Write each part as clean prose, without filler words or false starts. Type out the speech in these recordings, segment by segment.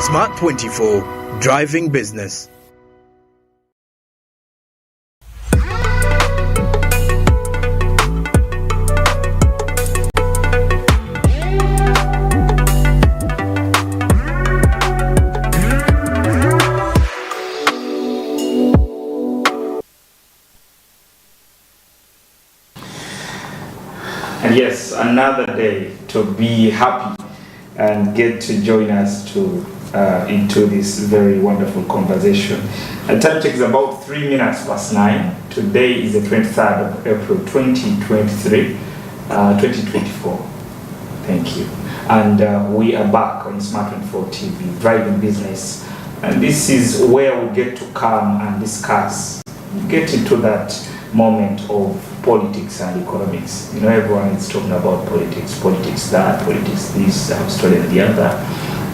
Smart 24, driving business. And yes, another day to be happy and get to join us into this very wonderful conversation. The time check is about 3 minutes past 9. Today is the 23rd of April 2024. Thank you. And we are back on Smart 24 TV, driving business. And this is where we get to come and discuss, get into that moment of politics and economics. You know, everyone is talking about politics that, politics this, story and the other,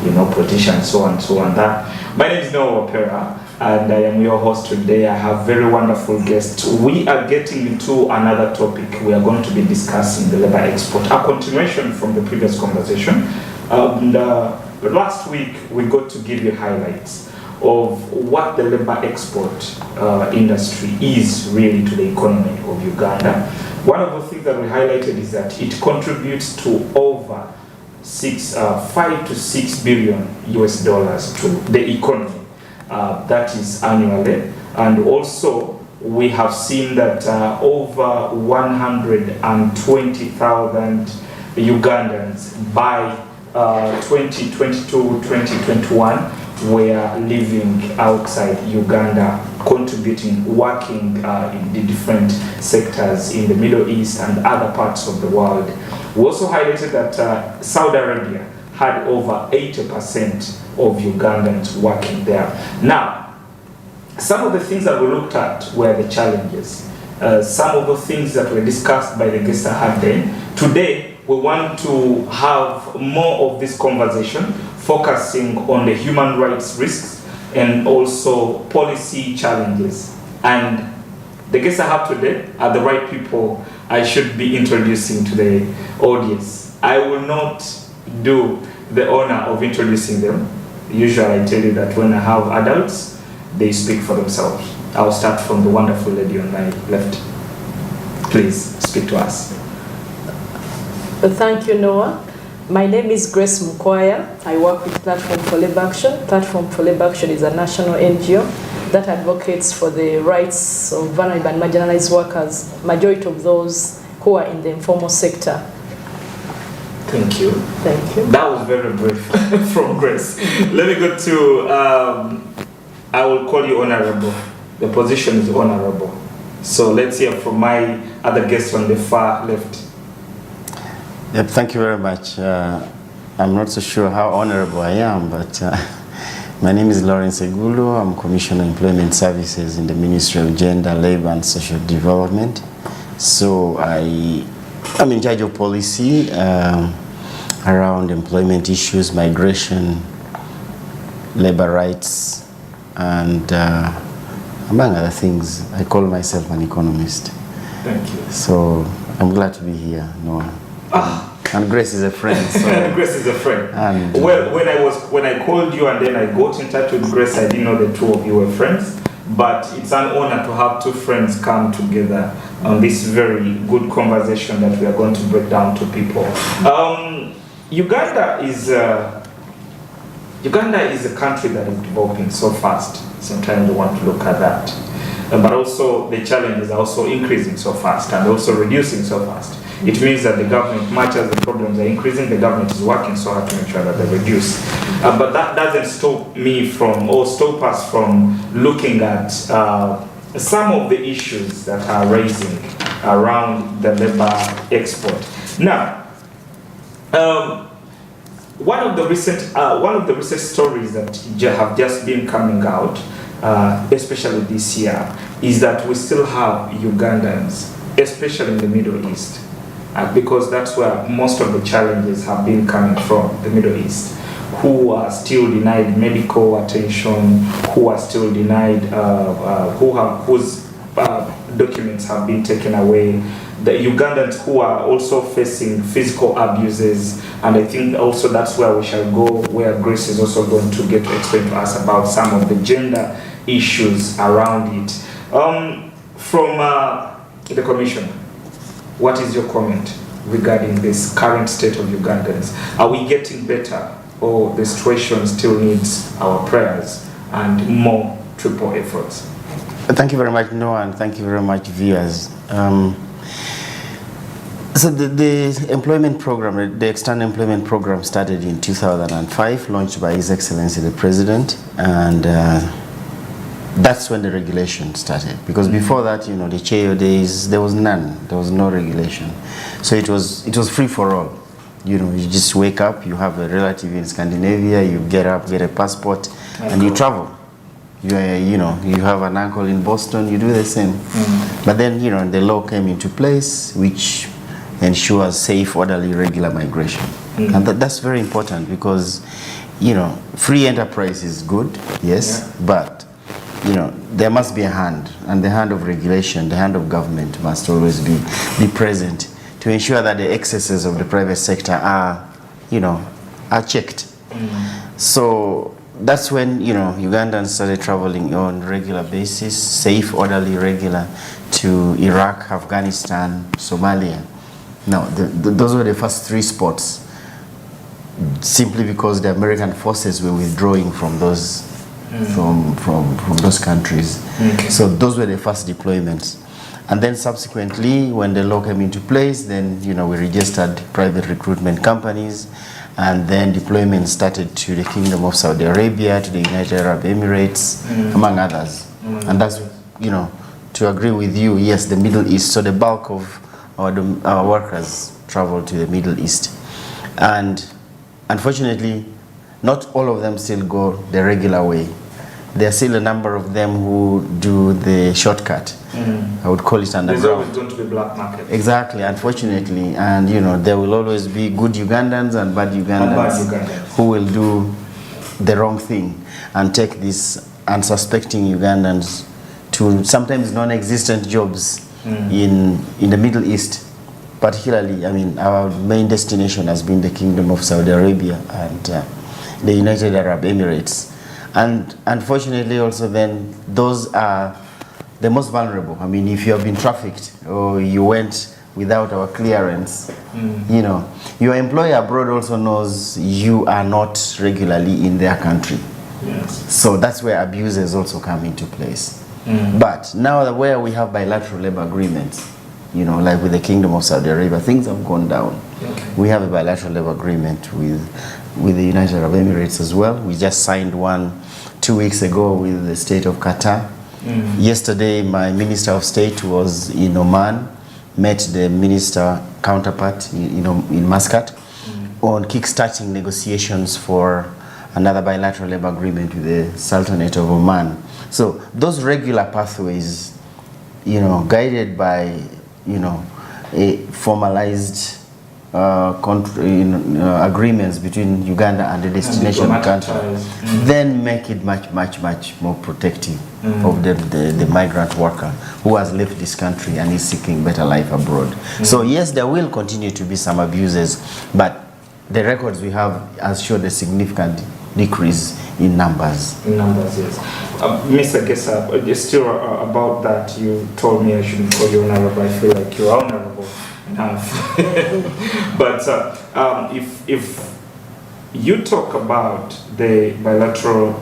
you know, politicians, so and that. My name is Noah Opera, and I am your host today. I have very wonderful guests. We are getting into another topic. We are going to be discussing the labor export, a continuation from the previous conversation. Last week, we got to give you highlights of what the labor export industry is really to the economy of Uganda. One of the things that we highlighted is that it contributes to over 5 to 6 billion US dollars to the economy. That is annually. And also, we have seen that over 120,000 Ugandans by 2022-2021 were living outside Uganda, contributing, working in the different sectors in the Middle East and other parts of the world. We also highlighted that Saudi Arabia had over 80% of Ugandans working there. Now, some of the things that we looked at were the challenges. Some of the things that were discussed by the guests I had then. Today, we want to have more of this conversation, focusing on the human rights risks and also policy challenges. And the guests I have today are the right people I should be introducing to the audience. I will not do the honor of introducing them. Usually I tell you that when I have adults, they speak for themselves. I'll start from the wonderful lady on my left. Please speak to us. Thank you, Noah. My name is Grace Mukwaya. I work with Platform for Labor Action. Platform for Labor Action is a national NGO that advocates for the rights of vulnerable and marginalized workers, majority of those who are in the informal sector. Thank you. Thank you. That was very brief from Grace. Let me go to, I will call you honorable. The position is honorable. So let's hear from my other guest on the far left. Yep, thank you very much. I'm not so sure how honorable I am, but my name is Lawrence Egulu. I'm Commissioner of Employment Services in the Ministry of Gender, Labor and Social Development. So I'm in charge of policy around employment issues, migration, labor rights, and among other things. I call myself an economist. Thank you. So I'm glad to be here, Noah. And Grace is a friend. So Grace is a friend. And well, when I called you and then I got in touch with Grace, I didn't know the two of you were friends. But it's an honor to have two friends come together on this very good conversation that we are going to break down to people. Uganda is a country that is developing so fast. Sometimes we want to look at that. But also the challenges are also increasing so fast and also reducing so fast. It means that the government, much as the problems are increasing, the government is working so hard to make sure that they reduce. But that doesn't stop me from, or stop us from looking at some of the issues that are raising around the labor export. Now, one of the recent stories that have just been coming out, especially this year, is that we still have Ugandans, especially in the Middle East, because that's where most of the challenges have been coming from, the Middle East, who are still denied medical attention, who are still denied, whose documents have been taken away. the Ugandans who are also facing physical abuses, and I think also that's where we shall go, where Grace is also going to get to explain to us about some of the gender issues around it. From the Commissioner, what is your comment regarding this current state of Ugandans? Are we getting better, or the situation still needs our prayers and more triple efforts? Thank you very much, Noah, and thank you very much, viewers. So the employment program, the external employment program started in 2005, launched by His Excellency the President, and that's when the regulation started. Because before that, you know, the Cheo days, there was none. There was no regulation. So it was free for all. You know, you just wake up, you have a relative in Scandinavia, you get up, get a passport, and you travel. You know, you have an uncle in Boston, you do the same. But then, you know, the law came into place, which ensures safe, orderly, regular migration. And that's very important because, you know, free enterprise is good, yes, but, you know, there must be a hand, and the hand of regulation, the hand of government must always be present to ensure that the excesses of the private sector are, you know, are checked. So that's when, you know, Ugandans started traveling on a regular basis, safe, orderly, regular, to Iraq, Afghanistan, Somalia. Now, those were the first three spots, simply because the American forces were withdrawing from those from those countries. So those were the first deployments. And then subsequently, when the law came into place, then, you know, we registered private recruitment companies, and then deployment started to the Kingdom of Saudi Arabia, to the United Arab Emirates, among others. And that's, you know, to agree with you, yes, the Middle East. So the bulk of our workers travel to the Middle East. And unfortunately, not all of them still go the regular way. There are still a number of them who do the shortcut. I would call it underground. There's always going to be black market. Exactly, unfortunately. And, you know, there will always be good Ugandans and bad Ugandans, who will do the wrong thing and take these unsuspecting Ugandans to sometimes non-existent jobs in the Middle East. Particularly, I mean, our main destination has been the Kingdom of Saudi Arabia and the United Arab Emirates. And unfortunately also then, those are the most vulnerable. I mean, if you have been trafficked or you went without our clearance, you know, your employer abroad also knows you are not regularly in their country. Yes. So that's where abuses also come into place. But now where we have bilateral labor agreements, you know, like with the Kingdom of Saudi Arabia, things have gone down. We have a bilateral labor agreement with the United Arab Emirates as well. We just signed one 2 weeks ago with the state of Qatar. Yesterday, my Minister of State was in Oman, met the minister counterpart in Muscat on kickstarting negotiations for another bilateral labor agreement with the Sultanate of Oman. So those regular pathways, you know, guided by, you know, a formalized agreements between Uganda and the destination country, then make it much more protective of the migrant worker who has left this country and is seeking better life abroad. So yes, there will continue to be some abuses, but the records we have has showed a significant decrease in numbers. In numbers, yes. Mr. Gesa, still about that, you told me I shouldn't call you honorable. I feel like you're honorable enough. But if you talk about the bilateral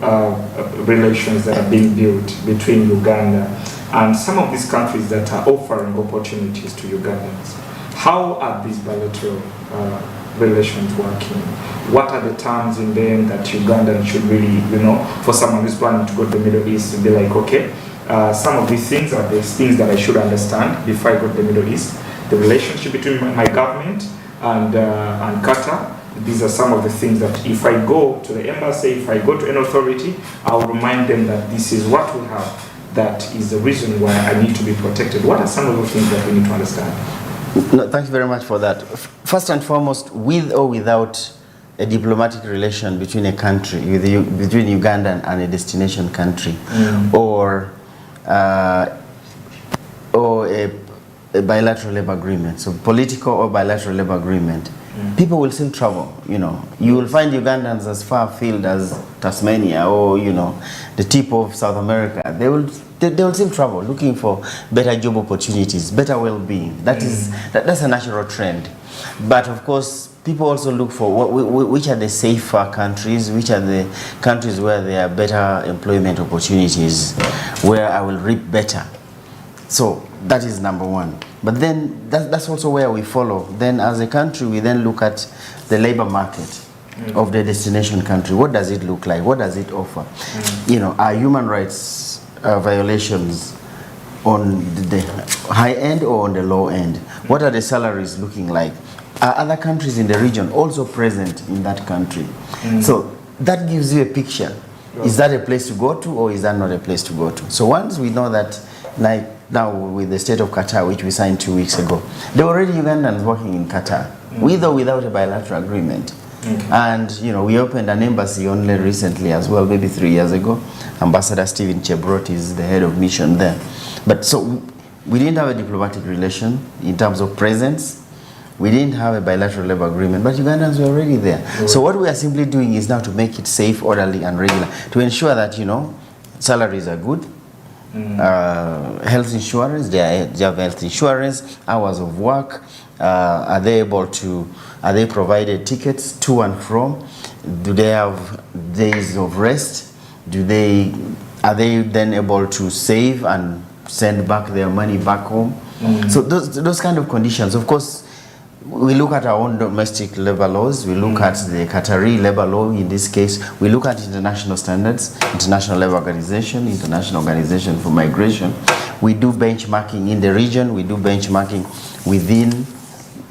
relations that are being built between Uganda and some of these countries that are offering opportunities to Ugandans, how are these bilateral relations working? What are the terms in them that Ugandans should really, you know, for someone who's planning to go to the Middle East, to be like, okay, some of these things are the things that I should understand before I go to the Middle East. The relationship between my government and Qatar, these are some of the things that if I go to the embassy, if I go to an authority, I'll remind them that this is what we have. That is the reason why I need to be protected. What are some of the things that we need to understand? No, thank you very much for that. First and foremost, with or without a diplomatic relation between a country, between Uganda and a destination country, or a a bilateral labor agreement, so political or bilateral labor agreement, people will still travel. You know, you will find Ugandans as far afield as Tasmania or, you know, the tip of South America. They will still travel looking for better job opportunities, better well-being. That's a natural trend. But of course, people also look for which are the safer countries, which are the countries where there are better employment opportunities, where I will reap better. So that is number one. But then that's also where we follow. Then as a country, we then look at the labor market of the destination country. What does it look like? What does it offer? You know, are human rights violations on the high end or on the low end? What are the salaries looking like? Are other countries in the region also present in that country? So that gives you a picture. Is that a place to go to, or is that not a place to go to? So once we know that, like now with the state of Qatar, which we signed 2 weeks ago, there were already Ugandans working in Qatar, with or without a bilateral agreement. And you know, we opened an embassy only recently as well, maybe 3 years ago. Ambassador Stephen Chebrot is the head of mission there. But so we didn't have a diplomatic relation in terms of presence. We didn't have a bilateral labor agreement, but Ugandans were already there. So what we are simply doing is now to make it safe, orderly, and regular, to ensure that, you know, salaries are good, health insurance, they have health insurance, hours of work, are they provided tickets to and from? Do they have days of rest? Are they then able to save and send back their money back home? So those kind of conditions, of course. We look at our own domestic labor laws, we look at the Qatari labor law in this case, we look at international standards, International Labour Organization, International Organization for Migration. We do benchmarking in the region, we do benchmarking within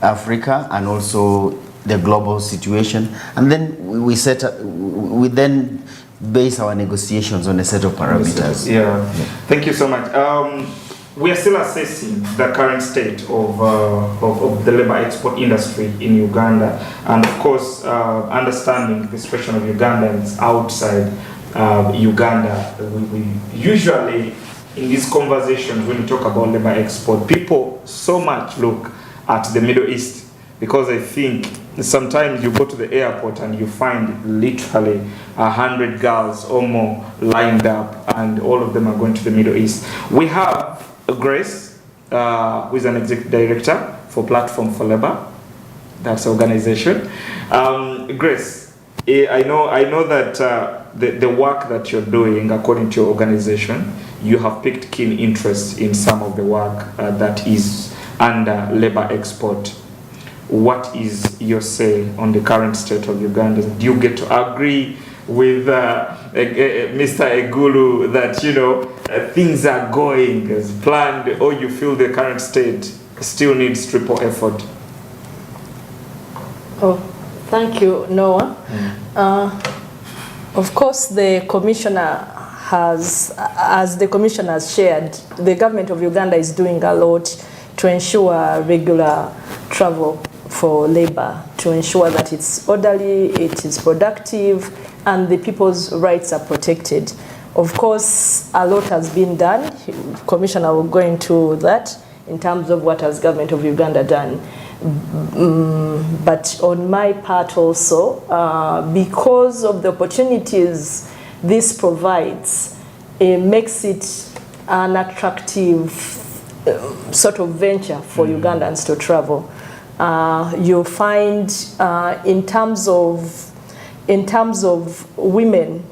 Africa and also the global situation. And then we then base our negotiations on a set of parameters. Yeah. Thank you so much. We are still assessing the current state of the labor export industry in Uganda, and of course understanding the situation of Ugandans outside Uganda. We usually in these conversations, when we talk about labor export, people so much look at the Middle East, because I think sometimes you go to the airport and you find literally 100 girls or more lined up, and all of them are going to the Middle East. We have Grace, who is an executive director for Platform for Labor. That's the organization. Grace, I know that the work that you're doing, according to your organization, you have picked keen interest in some of the work that is under labor export. What is your say on the current state of Uganda? Do you get to agree with Mr. Egulu that, you know, things are going as planned, or you feel the current state still needs triple effort? Oh, thank you, Noah. Of course, the commissioner has, as the commissioner has shared, the government of Uganda is doing a lot to ensure regular travel for labor, to ensure that it's orderly, it is productive, and the people's rights are protected. Of course, a lot has been done. Commissioner will go into that in terms of what has government of Uganda done. But on my part also, because of the opportunities this provides, it makes it an attractive sort of venture for Ugandans to travel. You'll find in terms of women,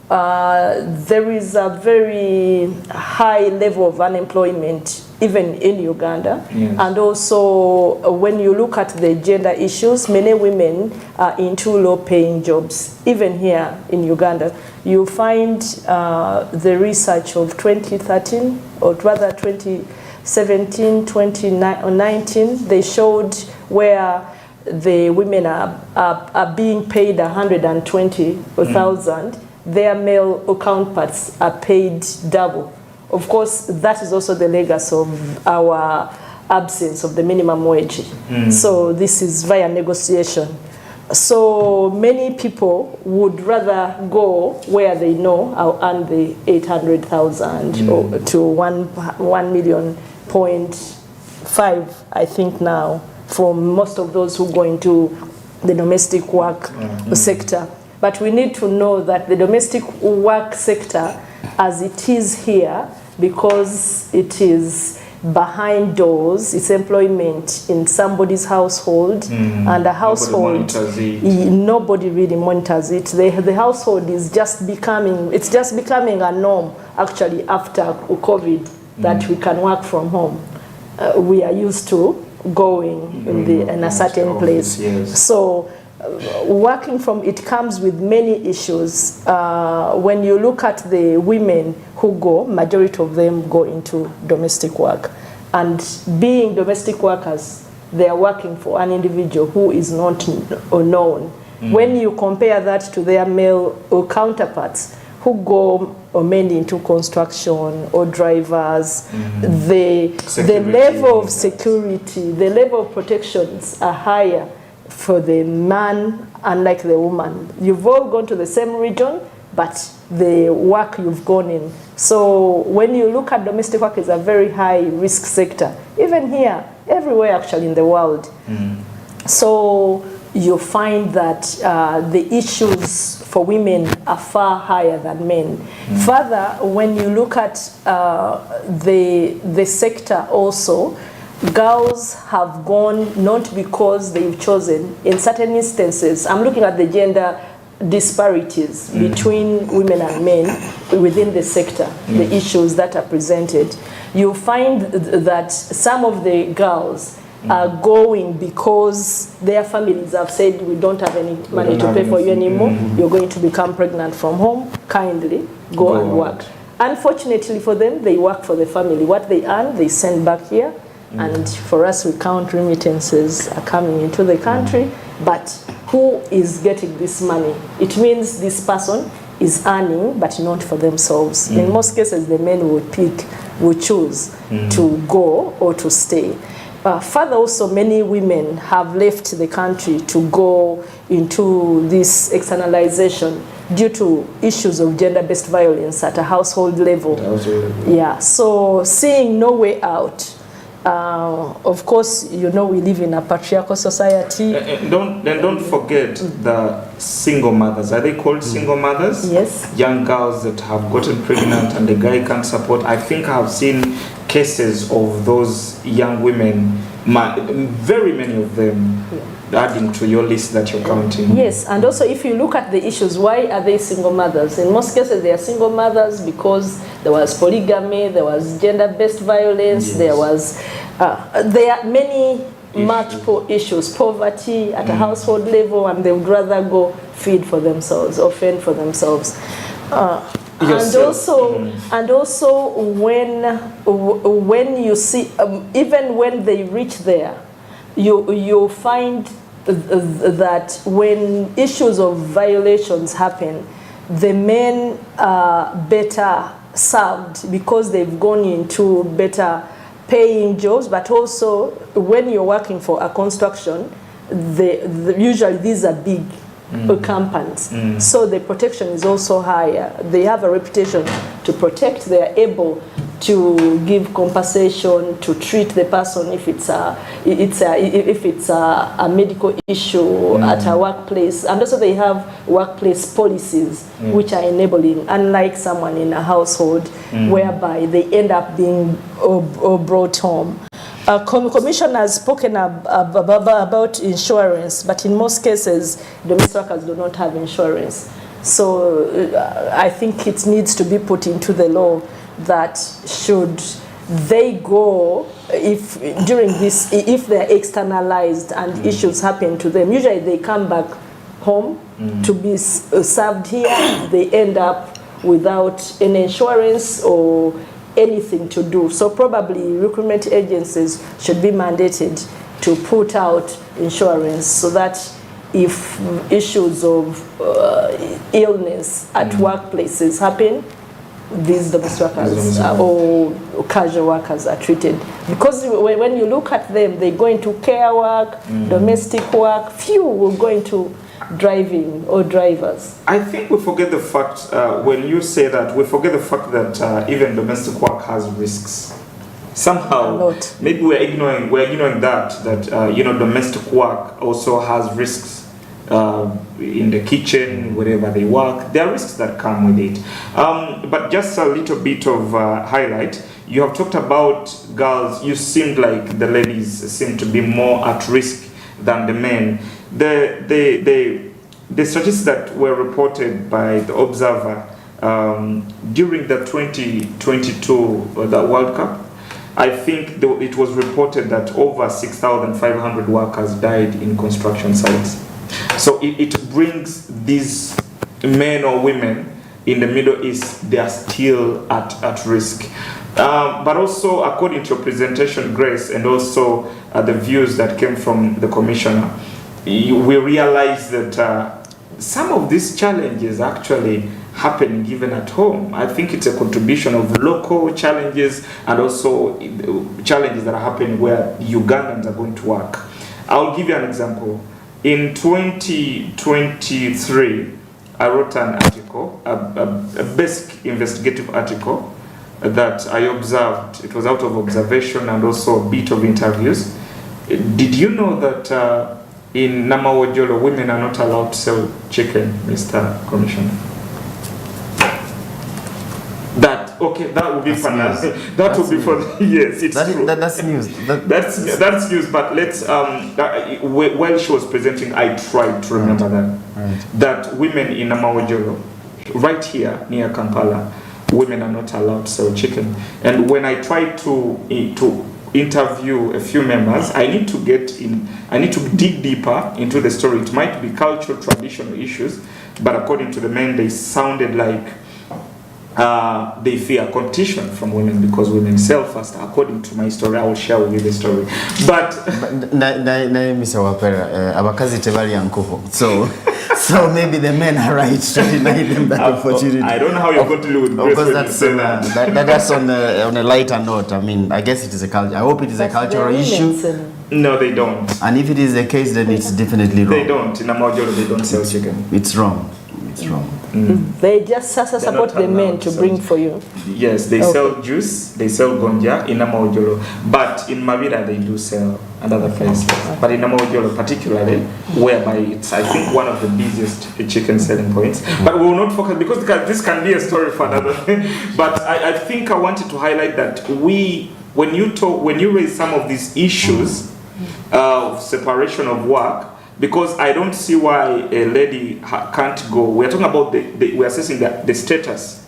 there is a very high level of unemployment even in Uganda. Yes. And also when you look at the gender issues, many women are into low-paying jobs. Even here in Uganda, you find the research of 2013, or rather 2017, 2019, they showed where the women are being paid 120,000. Their male counterparts are paid double. Of course, that is also the legacy of our absence of the minimum wage. So this is via negotiation. So many people would rather go where they know I'll earn the 800,000 or to 1 million point 5, I think now, for most of those who go into the domestic work sector. But we need to know that the domestic work sector, as it is here, because it is behind doors, it's employment in somebody's household, and a household, nobody really monitors it. The household is just becoming, it's just becoming a norm, actually, after COVID, that we can work from home. We are used to going in a certain place. Yes. So working from it comes with many issues. When you look at the women who go, majority of them go into domestic work. And being domestic workers, they are working for an individual who is not known. When you compare that to their male counterparts who go mainly into construction or drivers, the level of security, the level of protections are higher for the man, unlike the woman. You've all gone to the same region, but the work you've gone in. So when you look at domestic work, it's a very high risk sector, even here, everywhere actually in the world. So you find that the issues for women are far higher than men. Further, when you look at the sector also, girls have gone not because they've chosen. In certain instances, I'm looking at the gender disparities between women and men within the sector, the issues that are presented. You find that some of the girls are going because their families have said, we don't have any money to pay for you anymore, you're going to become pregnant from home, kindly go and work. Unfortunately for them, they work for the family. What they earn, they send back here. And for us, we count remittances are coming into the country, but who is getting this money? It means this person is earning, but not for themselves. In most cases, the men would choose to go or to stay. Further, also, many women have left the country to go into this externalization due to issues of gender-based violence at a household level. Yeah, so seeing no way out. Of course, you know, we live in a patriarchal society. Don't forget the single mothers. Are they called single mothers? Yes. Young girls that have gotten pregnant and the guy can't support. I think I've seen cases of those young women, very many of them, adding to your list that you're counting. Yes, and also if you look at the issues, why are they single mothers? In most cases, they are single mothers because there was polygamy, there was gender-based violence, there are many multiple issues, poverty at a household level, and they would rather go feed for themselves or fend for themselves. And also when you see, even when they reach there, you find that when issues of violations happen, the men are better served because they've gone into better paying jobs, but also when you're working for a construction, usually these are big companies, so the protection is also higher. They have a reputation to protect. They are able to give compensation, to treat the person if it's a medical issue at a workplace, and also they have workplace policies which are enabling, unlike someone in a household whereby they end up being brought home. Commissioner has spoken about insurance, but in most cases, domestic workers do not have insurance. So I think it needs to be put into the law that should they go, if during this, if they're externalized and issues happen to them, usually they come back home to be served here. They end up without any insurance or anything to do. So probably recruitment agencies should be mandated to put out insurance so that if issues of illness at workplaces happen, these domestic workers or casual workers are treated. Because when you look at them, they go into care work, domestic work, few will go into driving or drivers. I think we forget the fact, when you say that, we forget the fact that even domestic work has risks. somehow A lot. maybe we're ignoring that domestic work also has risks. In the kitchen, wherever they work, there are risks that come with it. But just a little bit of highlight. You have talked about girls. You seemed like the ladies seem to be more at risk than the men. The statistics that were reported by the Observer during the 2022 the World Cup, I think it was reported that over 6,500 workers died in construction sites. So it brings these men or women in the Middle East, they are still at risk. But also, according to your presentation, Grace, and also the views that came from the Commissioner, we realize that some of these challenges actually happen even at home. I think it's a contribution of local challenges and also challenges that are happening where Ugandans are going to work. I'll give you an example. In 2023, I wrote an article, a basic investigative article that I observed. It was out of observation and also a bit of interviews. Did you know that in Namawojolo, women are not allowed to sell chicken, Mr. Commissioner? That would be fun. That would be fun. Yes, it's true. That's news. That's news. But let's. While she was presenting, I tried to remember that women in Namawojolo, right here near Kampala, women are not allowed to sell chicken. And when I tried to interview a few members, I need to dig deeper into the story. It might be cultural, traditional issues, but according to the men, they sounded like they fear competition from women because women sell faster. According to my story, I will share with you the story. But Mr. Wapera, abakazi tebali yankuho. So maybe the men are right to deny them that opportunity. I don't know how you're going to deal with Grace. Of course, that's on a lighter note. I mean, I guess it is a culture. I hope it is a cultural issue. No, they don't. And if it is the case, then it's definitely wrong. They don't. In Amajoro, they don't sell chicken. It's wrong. It's wrong. They just support the men to bring for you. Yes, they sell juice, they sell gonja in Namawojolo, but in Mavira they do sell another places. But in Namawojolo particularly, whereby it's I think one of the busiest chicken selling points. But we will not focus because this can be a story for another thing. But I think I wanted to highlight that when you raise some of these issues of separation of work. Because I don't see why a lady can't go. We're talking about we're assessing the status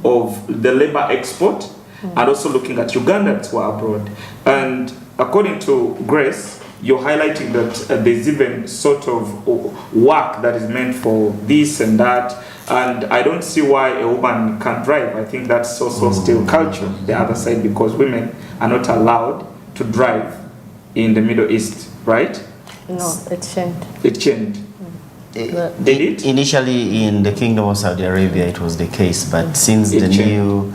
of the labor export and also looking at Ugandans who are abroad. And according to Grace, you're highlighting that there's even sort of work that is meant for this and that. And I don't see why a woman can't drive. I think that's also still culture, the other side, because women are not allowed to drive in the Middle East, right? No, it changed. It changed. Did it? Initially in the Kingdom of Saudi Arabia it was the case, but since the new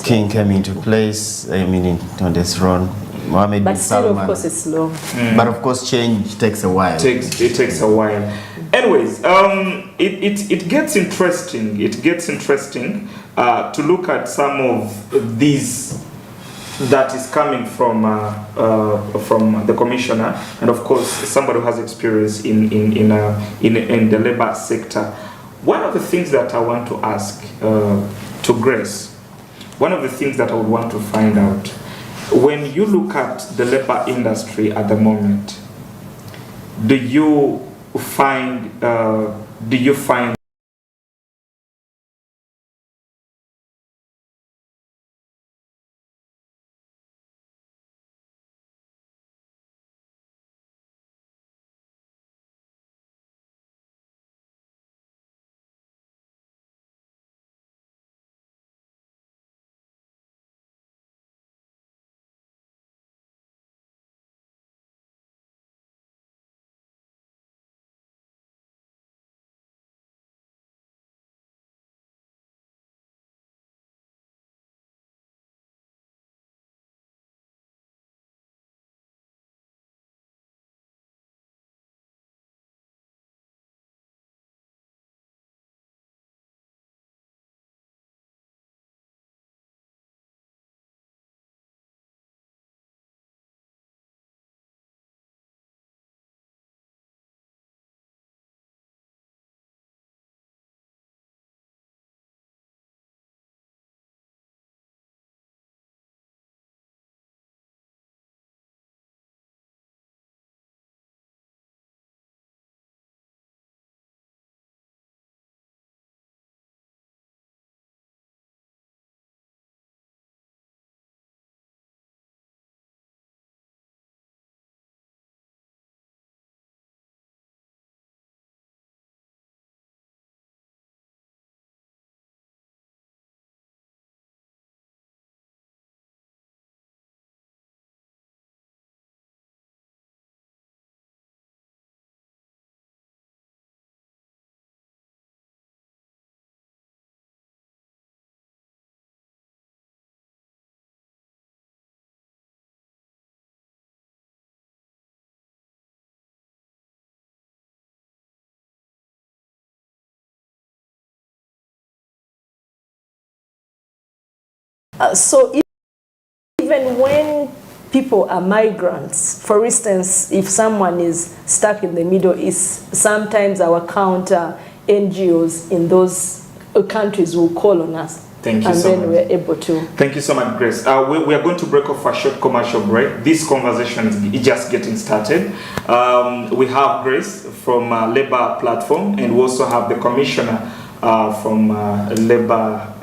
king came into place, I mean on the throne, Mohammed bin Salman. But still, of course, it's slow. But of course, change takes a while. It takes a while. Anyways, it gets interesting. It gets interesting to look at some of these that is coming from the commissioner, and of course somebody who has experience in the labor sector. One of the things that I want to ask to Grace, one of the things that I would want to find out, when you look at the labor industry at the moment, do you find So even when people are migrants, for instance, if someone is stuck in the Middle East, sometimes our counter NGOs in those countries will call on us. Thank you and so then much. we're able to. Thank you so much, Grace. We are going to break off for a short commercial break. This conversation is just getting started. We have Grace from Labour Platform, and we also have the Commissioner from Labour,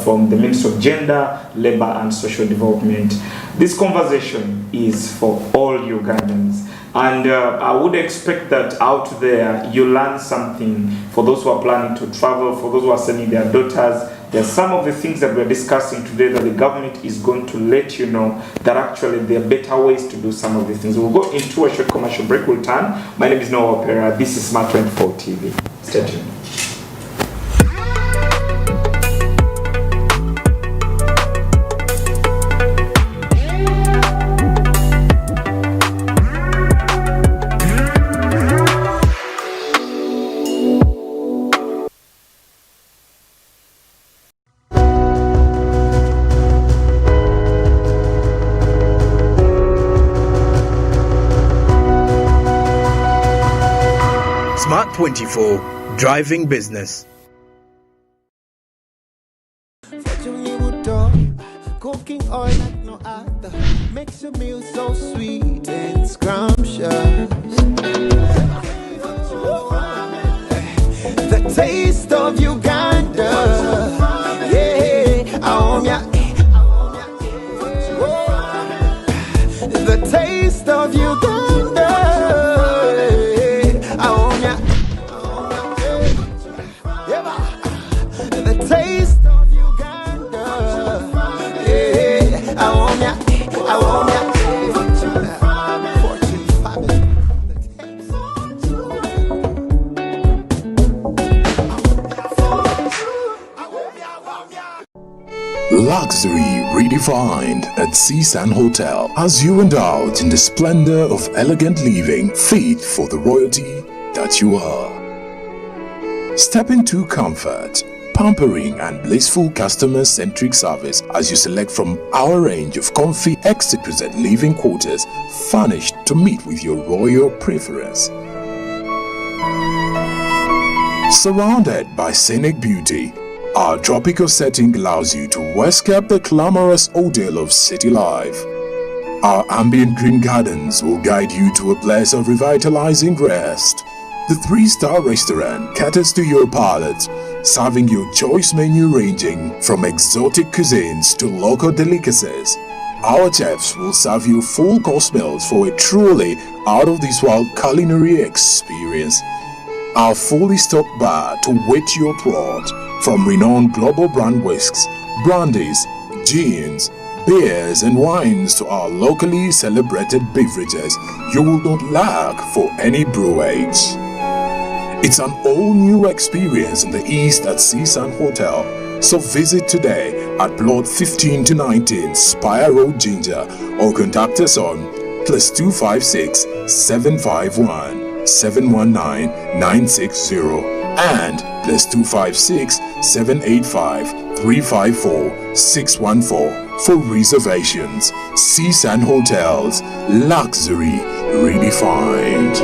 from the Ministry of Gender, Labour and Social Development. This conversation is for all Ugandans. And I would expect that out there you learn something for those who are planning to travel, for those who are sending their daughters. There's some of the things that we're discussing today that the government is going to let you know that actually there are better ways to do some of the things. We'll go into a short commercial break. We'll turn. My name is Noah Opera. This is Smart 24 TV. Stay tuned. Smart 24, driving business. Cooking oil like no other makes your meal so sweet and scrumptious. The taste of Uganda, yeah, the taste of Uganda. Luxury redefined at Seasan Hotel as you indulge in the splendor of elegant living fit for the royalty that you are. Step into comfort, pampering and blissful customer-centric service as you select from our range of comfy exquisite living quarters furnished to meet with your royal preference. Surrounded by scenic beauty, our tropical setting allows you to escape the glamorous ordeal of city life. Our ambient green gardens will guide you to a place of revitalizing rest. The 3-star restaurant caters to your palate, serving your choice menu ranging from exotic cuisines to local delicacies. Our chefs will serve you full-course meals for a truly out-of-this-world culinary experience. Our fully stocked bar to whet your throat, from renowned global brand whisks, brandies, gins, beers and wines to our locally celebrated beverages, you will not lack for any brewage. It's an all-new experience in the East at Seasan Hotel, so visit today at Plot 15 to 19 Spire Road, Ginger, or contact us on +256 751 719 960 and +256 785 354 614 for reservations. Seasan Hotels, luxury redefined.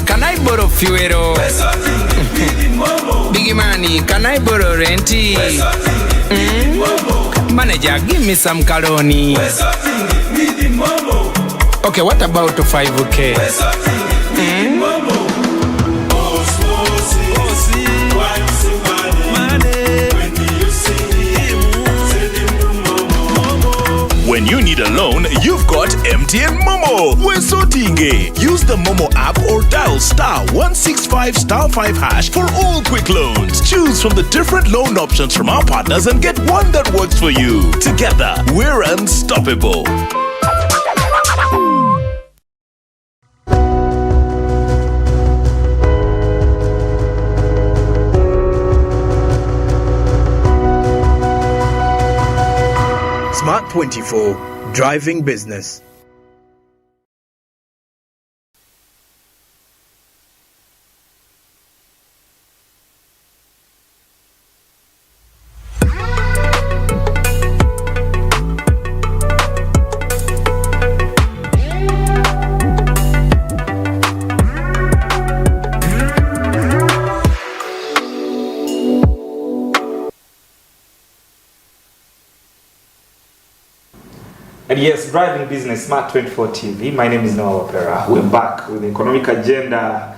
Can I borrow fuel? Biggie money, can I borrow renty? Manager, give me some caloni. Okay, what about 5K? When you need a loan, you've got MTN Momo. Wesotinge. Use the Momo app or or dial *165*5# for all quick loans. Choose from the different loan options from our partners and get one that works for you. Together, we're unstoppable. Smart 24, driving business. And yes, driving business, Smart 24 TV. My name is Noah Opera. We're back with the economic agenda,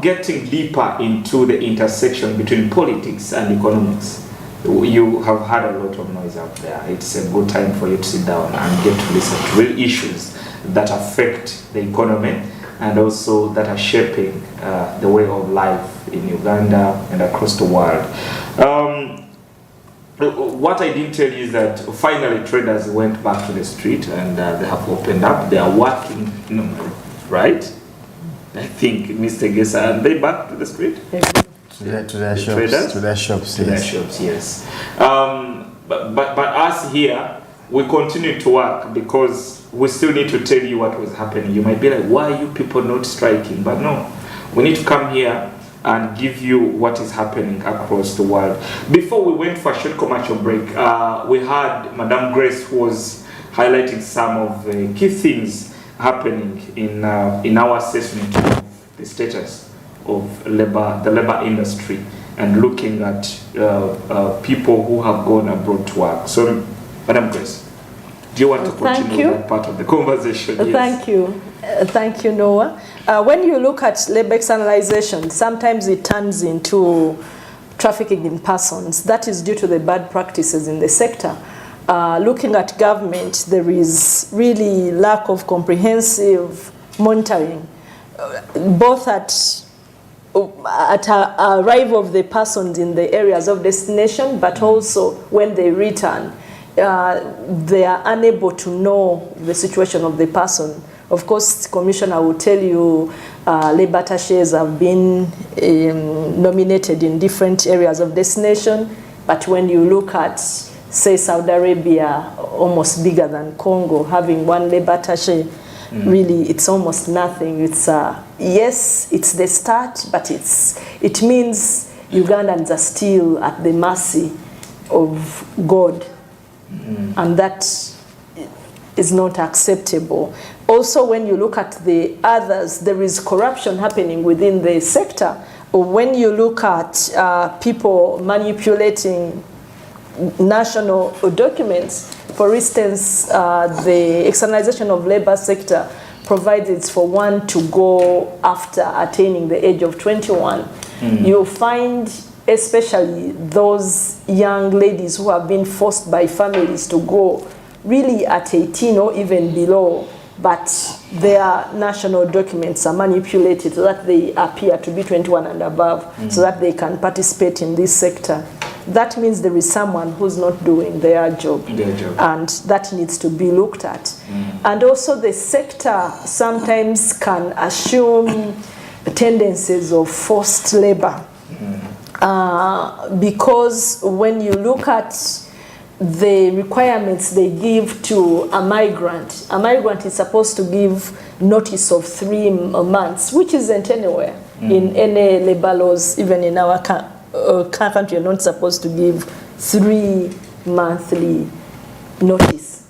getting deeper into the intersection between politics and economics. You have had a lot of noise out there. It's a good time for you to sit down and get to listen to real issues that affect the economy and also that are shaping the way of life in Uganda and across the world. What I didn't tell you is that finally traders went back to the street and they have opened up. They are working, right? I think, Mr. Gesa, are they back to the street? To their shops. Traders? To their shops, to yes. their shops, yes. But us here, we continue to work because we still need to tell you what was happening. You might be like, why are you people not striking? But no, we need to come here and give you what is happening across the world. Before we went for a short commercial break, we had Madam Grace who was highlighting some of the key things happening in our assessment of the status of the labor industry and looking at people who have gone abroad to work. So, Madam Grace, do you want to continue that part of the conversation? Yes. Thank you. Thank you, Noah. When you look at labor externalization, sometimes it turns into trafficking in persons. That is due to the bad practices in the sector. Looking at government, there is really lack of comprehensive monitoring, both at arrival of the persons in the areas of destination, but also when they return. They are unable to know the situation of the person. Of course, Commissioner will tell you labor attaches have been nominated in different areas of destination, but when you look at, say, Saudi Arabia, almost bigger than Congo, having one labor attache, really, it's almost nothing. It's yes, it's the start, but it means Ugandans are still at the mercy of God. And that is not acceptable. Also, when you look at the others, there is corruption happening within the sector. When you look at people manipulating national documents, for instance, the externalization of labor sector provides for one to go after attaining the age of 21. You'll find especially those young ladies who have been forced by families to go really at 18 or even below, but their national documents are manipulated so that they appear to be 21 and above, so that they can participate in this sector. That means there is someone who's not doing their job. And that needs to be looked at. And also the sector sometimes can assume tendencies of forced labor. Because when you look at the requirements they give to a migrant is supposed to give notice of 3 months, which isn't anywhere in any labor laws. Even in our country, you're not supposed to give 3 monthly notice.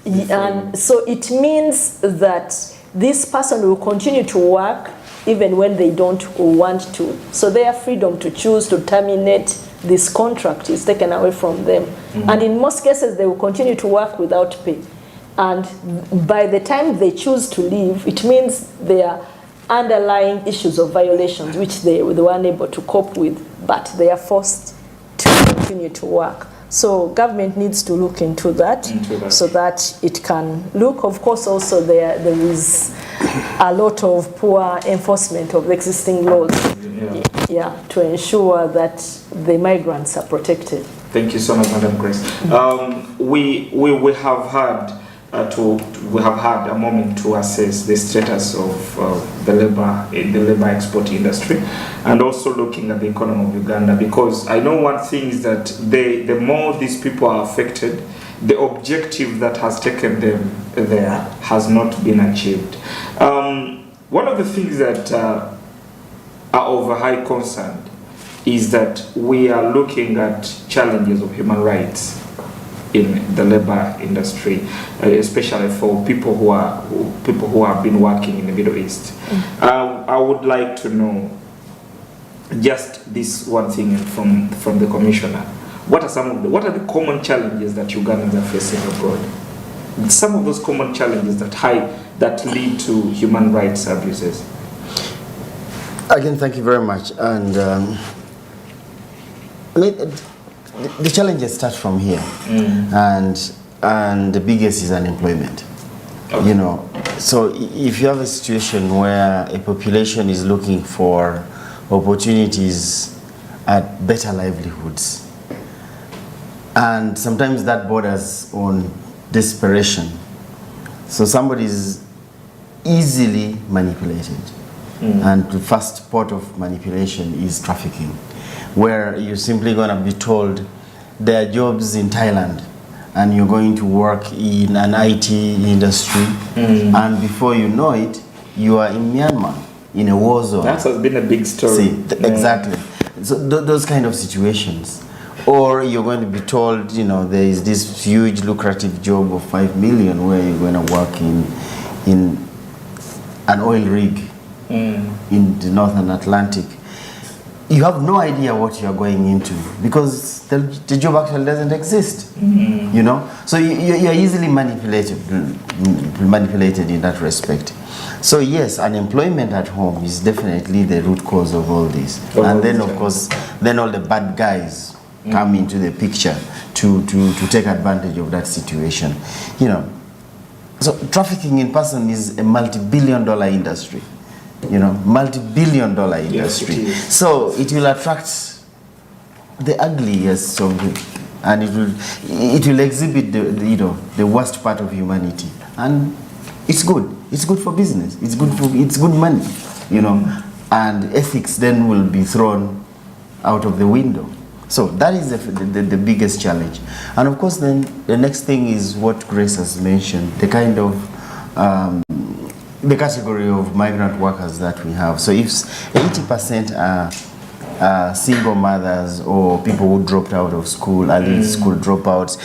And so it means that this person will continue to work even when they don't want to. So their freedom to choose to terminate this contract is taken away from them. And in most cases, they will continue to work without pay. And by the time they choose to leave, it means there are underlying issues of violations which they were unable to cope with, but they are forced to continue to work. So government needs to look into that, so that it can look. Of course, also there is a lot of poor enforcement of existing laws, to ensure that the migrants are protected. Thank you so much, Madam Grace. We have had we have had a moment to assess the status of the labor export industry, and also looking at the economy of Uganda, because I know one thing is that the more these people are affected, the objective that has taken them there has not been achieved. One of the things that are of a high concern is that we are looking at challenges of human rights in the labor industry, especially for people who have been working in the Middle East. I would like to know just this one thing from the Commissioner. What are the common challenges that Ugandans are facing abroad? Some of those common challenges that lead to human rights abuses. Again, thank you very much. And the challenges start from here, and the biggest is unemployment. Okay. You know, so if you have a situation where a population is looking for opportunities at better livelihoods, and sometimes that borders on desperation, so somebody is easily manipulated. And the first part of manipulation is trafficking, where you're simply going to be told there are jobs in Thailand and you're going to work in an IT industry, and before you know it, you are in Myanmar in a war zone. That has been a big story. See, exactly. So those kind of situations. Or you're going to be told, you know, there is this huge lucrative job of 5 million where you're going to work in an oil rig in the Northern Atlantic. You have no idea what you're going into because the job actually doesn't exist, you know? So you're easily manipulated in that respect. So yes, unemployment at home is definitely the root cause of all this. And then of course, then all the bad guys come into the picture to take advantage of that situation, you know. So trafficking in person is a multi-billion-dollar industry. You know, multi-billion-dollar industry. Yes, so it will attract the ugliest of it, and it will exhibit the worst part of humanity. And it's good. It's good for business. It's good money, you know. And ethics then will be thrown out of the window. So that is the biggest challenge. And of course, then the next thing is what Grace has mentioned, the kind of the category of migrant workers that we have. So if 80% are single mothers or people who dropped out of school, early school dropouts,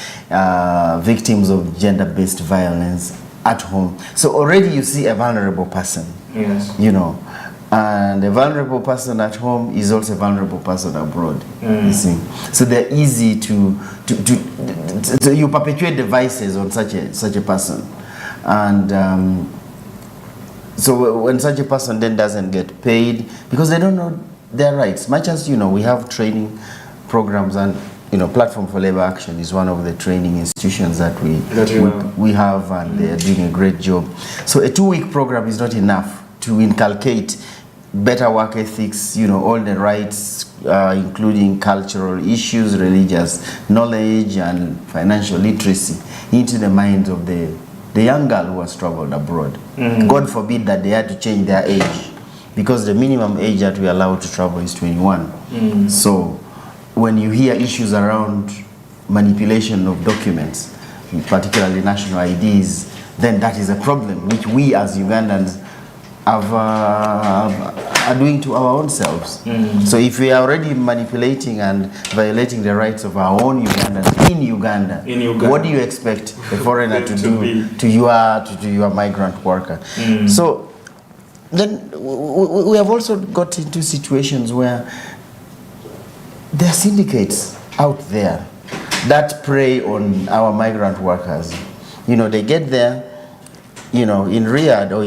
victims of gender-based violence at home. So already you see a vulnerable person, you know, and a vulnerable person at home is also a vulnerable person abroad, you see. So they're easy to you perpetuate the vices on such a person. And so when such a person then doesn't get paid because they don't know their rights, much as, you know, we have training programs, and, you know, Platform for Labor Action is one of the training institutions that we have, and they're doing a great job. So a 2-week program is not enough to inculcate better work ethics, you know, all the rights, including cultural issues, religious knowledge, and financial literacy into the minds of the young girl who has traveled abroad. God forbid that they had to change their age, because the minimum age that we are allowed to travel is 21. So when you hear issues around manipulation of documents, particularly national IDs, then that is a problem which we as Ugandans are doing to our own selves. So if we are already manipulating and violating the rights of our own Ugandans in Uganda, what do you expect a foreigner to do to your migrant worker? So then we have also got into situations where there are syndicates out there that prey on our migrant workers. You know, they get there, you know, in Riyadh or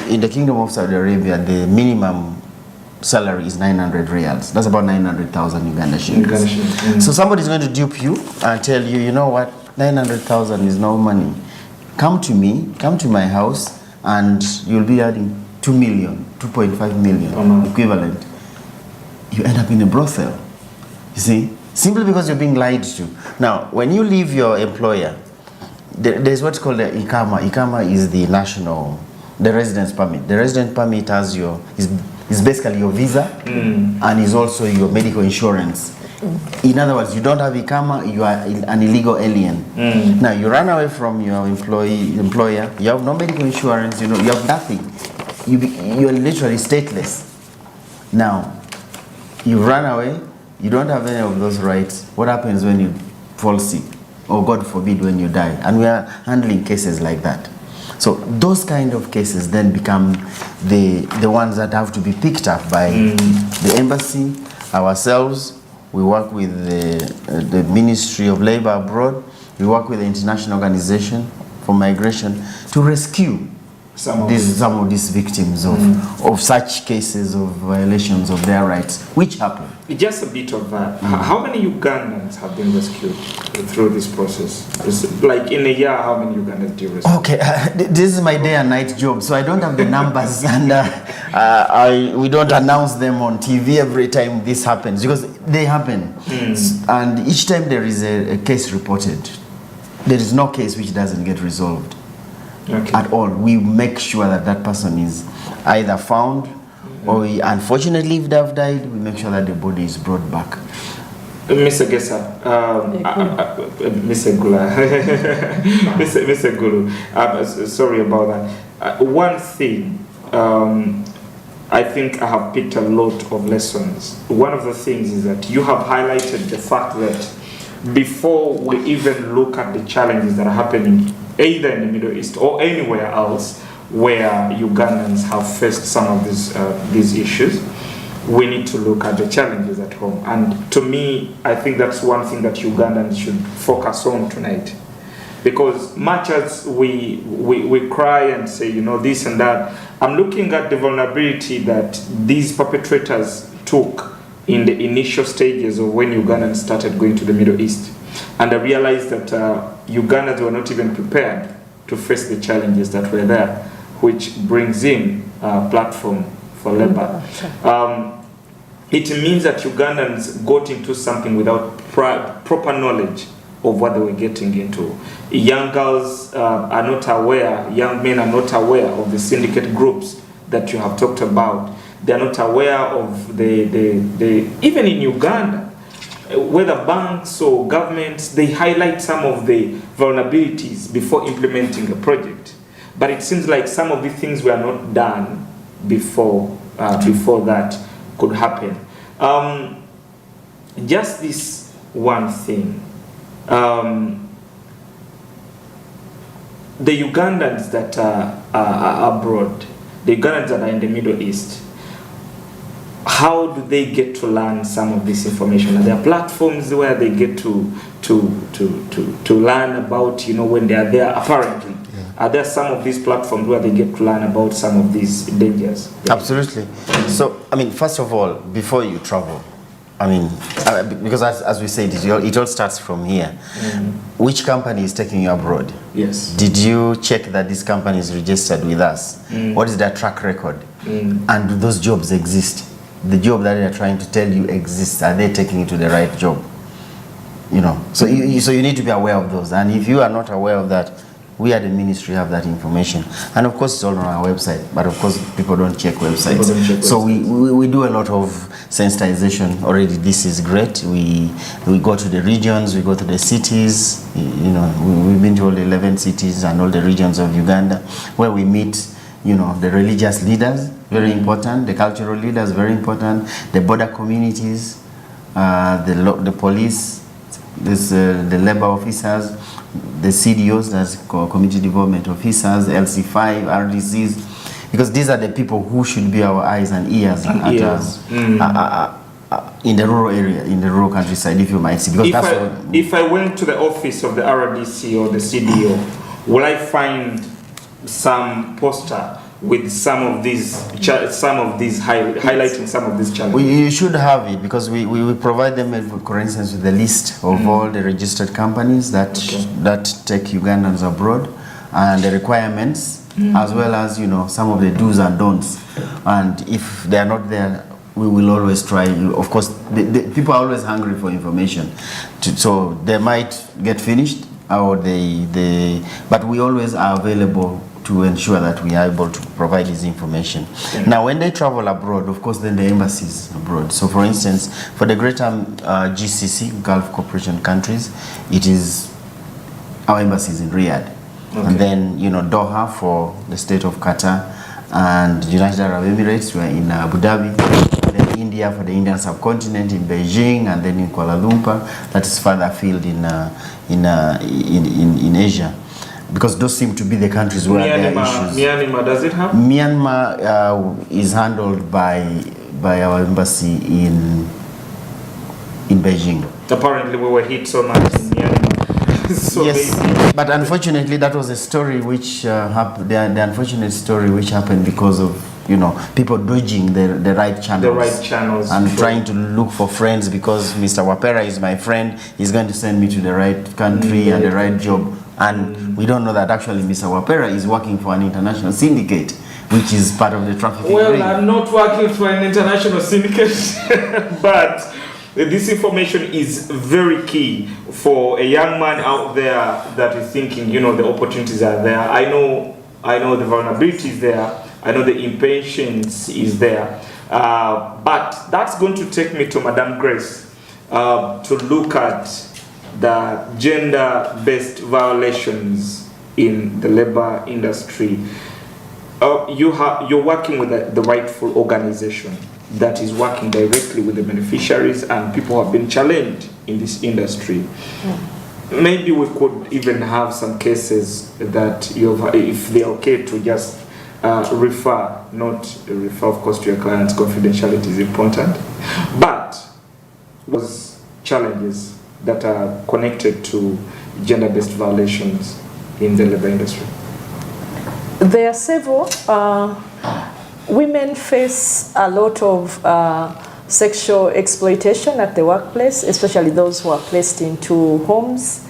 in the Kingdom of Saudi Arabia, the minimum salary is 900 riyals. That's about 900,000 Uganda shillings. So somebody's going to dupe you and tell you, you know what, 900,000 is no money. Come to me, come to my house, and you'll be adding 2 million, 2.5 million equivalent, you end up in a brothel. You see? Simply because you're being lied to. Now, when you leave your employer, there's what's called the ICAMA. ICAMA is the residence permit. The residence permit has is basically your visa and is also your medical insurance. In other words, you don't have ICAMA, you are an illegal alien. Now, you run away from your employer, you have no medical insurance, you have nothing. You're literally stateless. Now, you run away, you don't have any of those rights. What happens when you fall sick? Or God forbid, when you die? And we are handling cases like that. So those kind of cases then become the ones that have to be picked up by the embassy, ourselves. We work with the Ministry of Labor abroad. We work with the International Organization for Migration to rescue some of these victims of such cases of violations of their rights, which happen. Just a bit of that. How many Ugandans have been rescued through this process? Like in a year, how many Ugandans do you rescue? Okay, this is my day and night job, so I don't have the numbers, and we don't announce them on TV every time this happens, because they happen. And each time there is a case reported, there is no case which doesn't get resolved. At all. We make sure that that person is either found or unfortunately if they have died, we make sure that the body is brought back. Mr. Gesa, Mr. Gula, Mr. Gulu, sorry about that. One thing, I think I have picked a lot of lessons. One of the things is that you have highlighted the fact that before we even look at the challenges that are happening either in the Middle East or anywhere else where Ugandans have faced some of these issues, we need to look at the challenges at home. And to me, I think that's one thing that Ugandans should focus on tonight. Because much as we cry and say, this and that, I'm looking at the vulnerability that these perpetrators took in the initial stages of when Ugandans started going to the Middle East. And I realized that Ugandans were not even prepared to face the challenges that were there, which brings in a platform for labor. It means that Ugandans got into something without proper knowledge of what they were getting into. Young girls are not aware, young men are not aware of the syndicate groups that you have talked about. They are not aware of even in Uganda, whether banks or governments, they highlight some of the vulnerabilities before implementing a project. But it seems like some of the things were not done before that could happen. Just this one thing. The Ugandans that are abroad, the Ugandans that are in the Middle East, how do they get to learn some of this information? Are there platforms where they get to learn about, when they are there, apparently? Are there some of these platforms where they get to learn about some of these dangers? Absolutely. So, first of all, before you travel, because as we said, it all starts from here. Which company is taking you abroad? Yes. Did you check that this company is registered with us? What is their track record? And do those jobs exist? The job that they are trying to tell you exists, are they taking you to the right job? So you need to be aware of those. And if you are not aware of that, we at the ministry have that information. And of course, it's all on our website. But of course, people don't check websites. So we do a lot of sensitization already. This is great. We go to the regions, we go to the cities. We've been to all the 11 cities and all the regions of Uganda, where we meet the religious leaders, very important, the cultural leaders, very important, the border communities, the police, the labor officers, the CDOs, that's community development officers, LC5, RDCs, because these are the people who should be our eyes and ears in the rural area, in the rural countryside, if you might see. Because if I went to the office of the RDC or the CDO, will I find some poster with some of these highlighting some of these challenges? You should have it, because we provide them, for instance, with the list of all the registered companies that take Ugandans abroad, and the requirements, as well as, some of the do's and don'ts. And if they are not there, we will always try. Of course, the people are always hungry for information, so they might get finished, or but we always are available to ensure that we are able to provide this information. Now, when they travel abroad, of course, then the embassies abroad. So, for instance, for the greater GCC, Gulf Cooperation countries, it is our embassies in Riyadh. Okay. And then, Doha for the state of Qatar, and United Arab Emirates, we are in Abu Dhabi. Then India for the Indian subcontinent in Beijing, and then in Kuala Lumpur. That is further afield in Asia. Because those seem to be the countries where there are issues. Myanmar, does it have? Myanmar is handled by our embassy in Beijing. Apparently we were hit so much in Myanmar. So yes, but unfortunately that was a story which happened. The unfortunate story which happened because of people dodging the right channels. The right channels. And trying to look for friends, because Mr. Wapera is my friend. He's going to send me to the right country and the right job. And we don't know that actually Mr. Wapera is working for an international syndicate, which is part of the trafficking ring. Well, I'm not working for an international syndicate, but this information is very key for a young man out there that is thinking, the opportunities are there. I know the vulnerability is there. I know the impatience is there. But that's going to take me to Madam Grace to look at the gender-based violations in the labor industry. You're working with the rightful organization that is working directly with the beneficiaries, and people have been challenged in this industry. Maybe we could even have some cases that if they're okay to just refer, of course, to your client's confidentiality is important, but was challenges that are connected to gender-based violations in the labor industry? There are several. Women face a lot of sexual exploitation at the workplace, especially those who are placed into homes.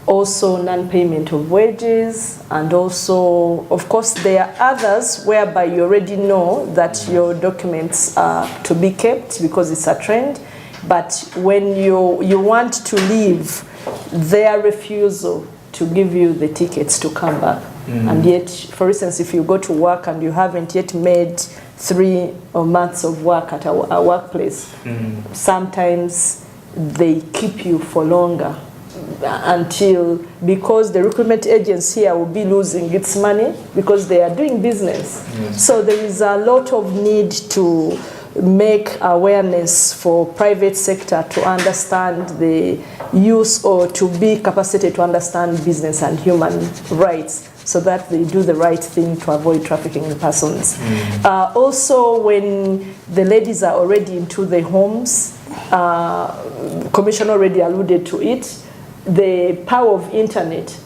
Also non-payment of wages, and also, of course, there are others whereby you already know that your documents are to be kept because it's a trend. But when you want to leave, their refusal to give you the tickets to come back. And yet, for instance, if you go to work and you haven't yet made 3 months of work at a workplace, sometimes they keep you for longer because the recruitment agency here will be losing its money because they are doing business. So there is a lot of need to make awareness for private sector to understand the use, or to be capacitated to understand business and human rights, so that they do the right thing to avoid trafficking in persons. Also, when the ladies are already into the homes, Commissioner already alluded to it, the power of internet,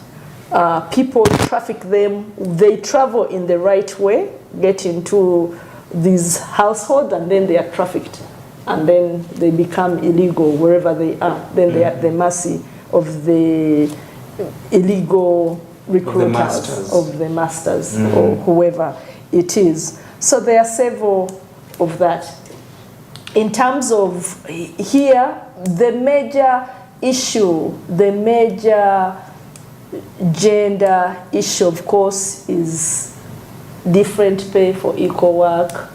people traffic them, they travel in the right way, get into these households, and then they are trafficked, and then they become illegal wherever they are. Then they are at the mercy of the illegal recruiters, of the masters or whoever it is. So there are several of that. In terms of here, the major issue, the major gender issue, of course, is different pay for equal work.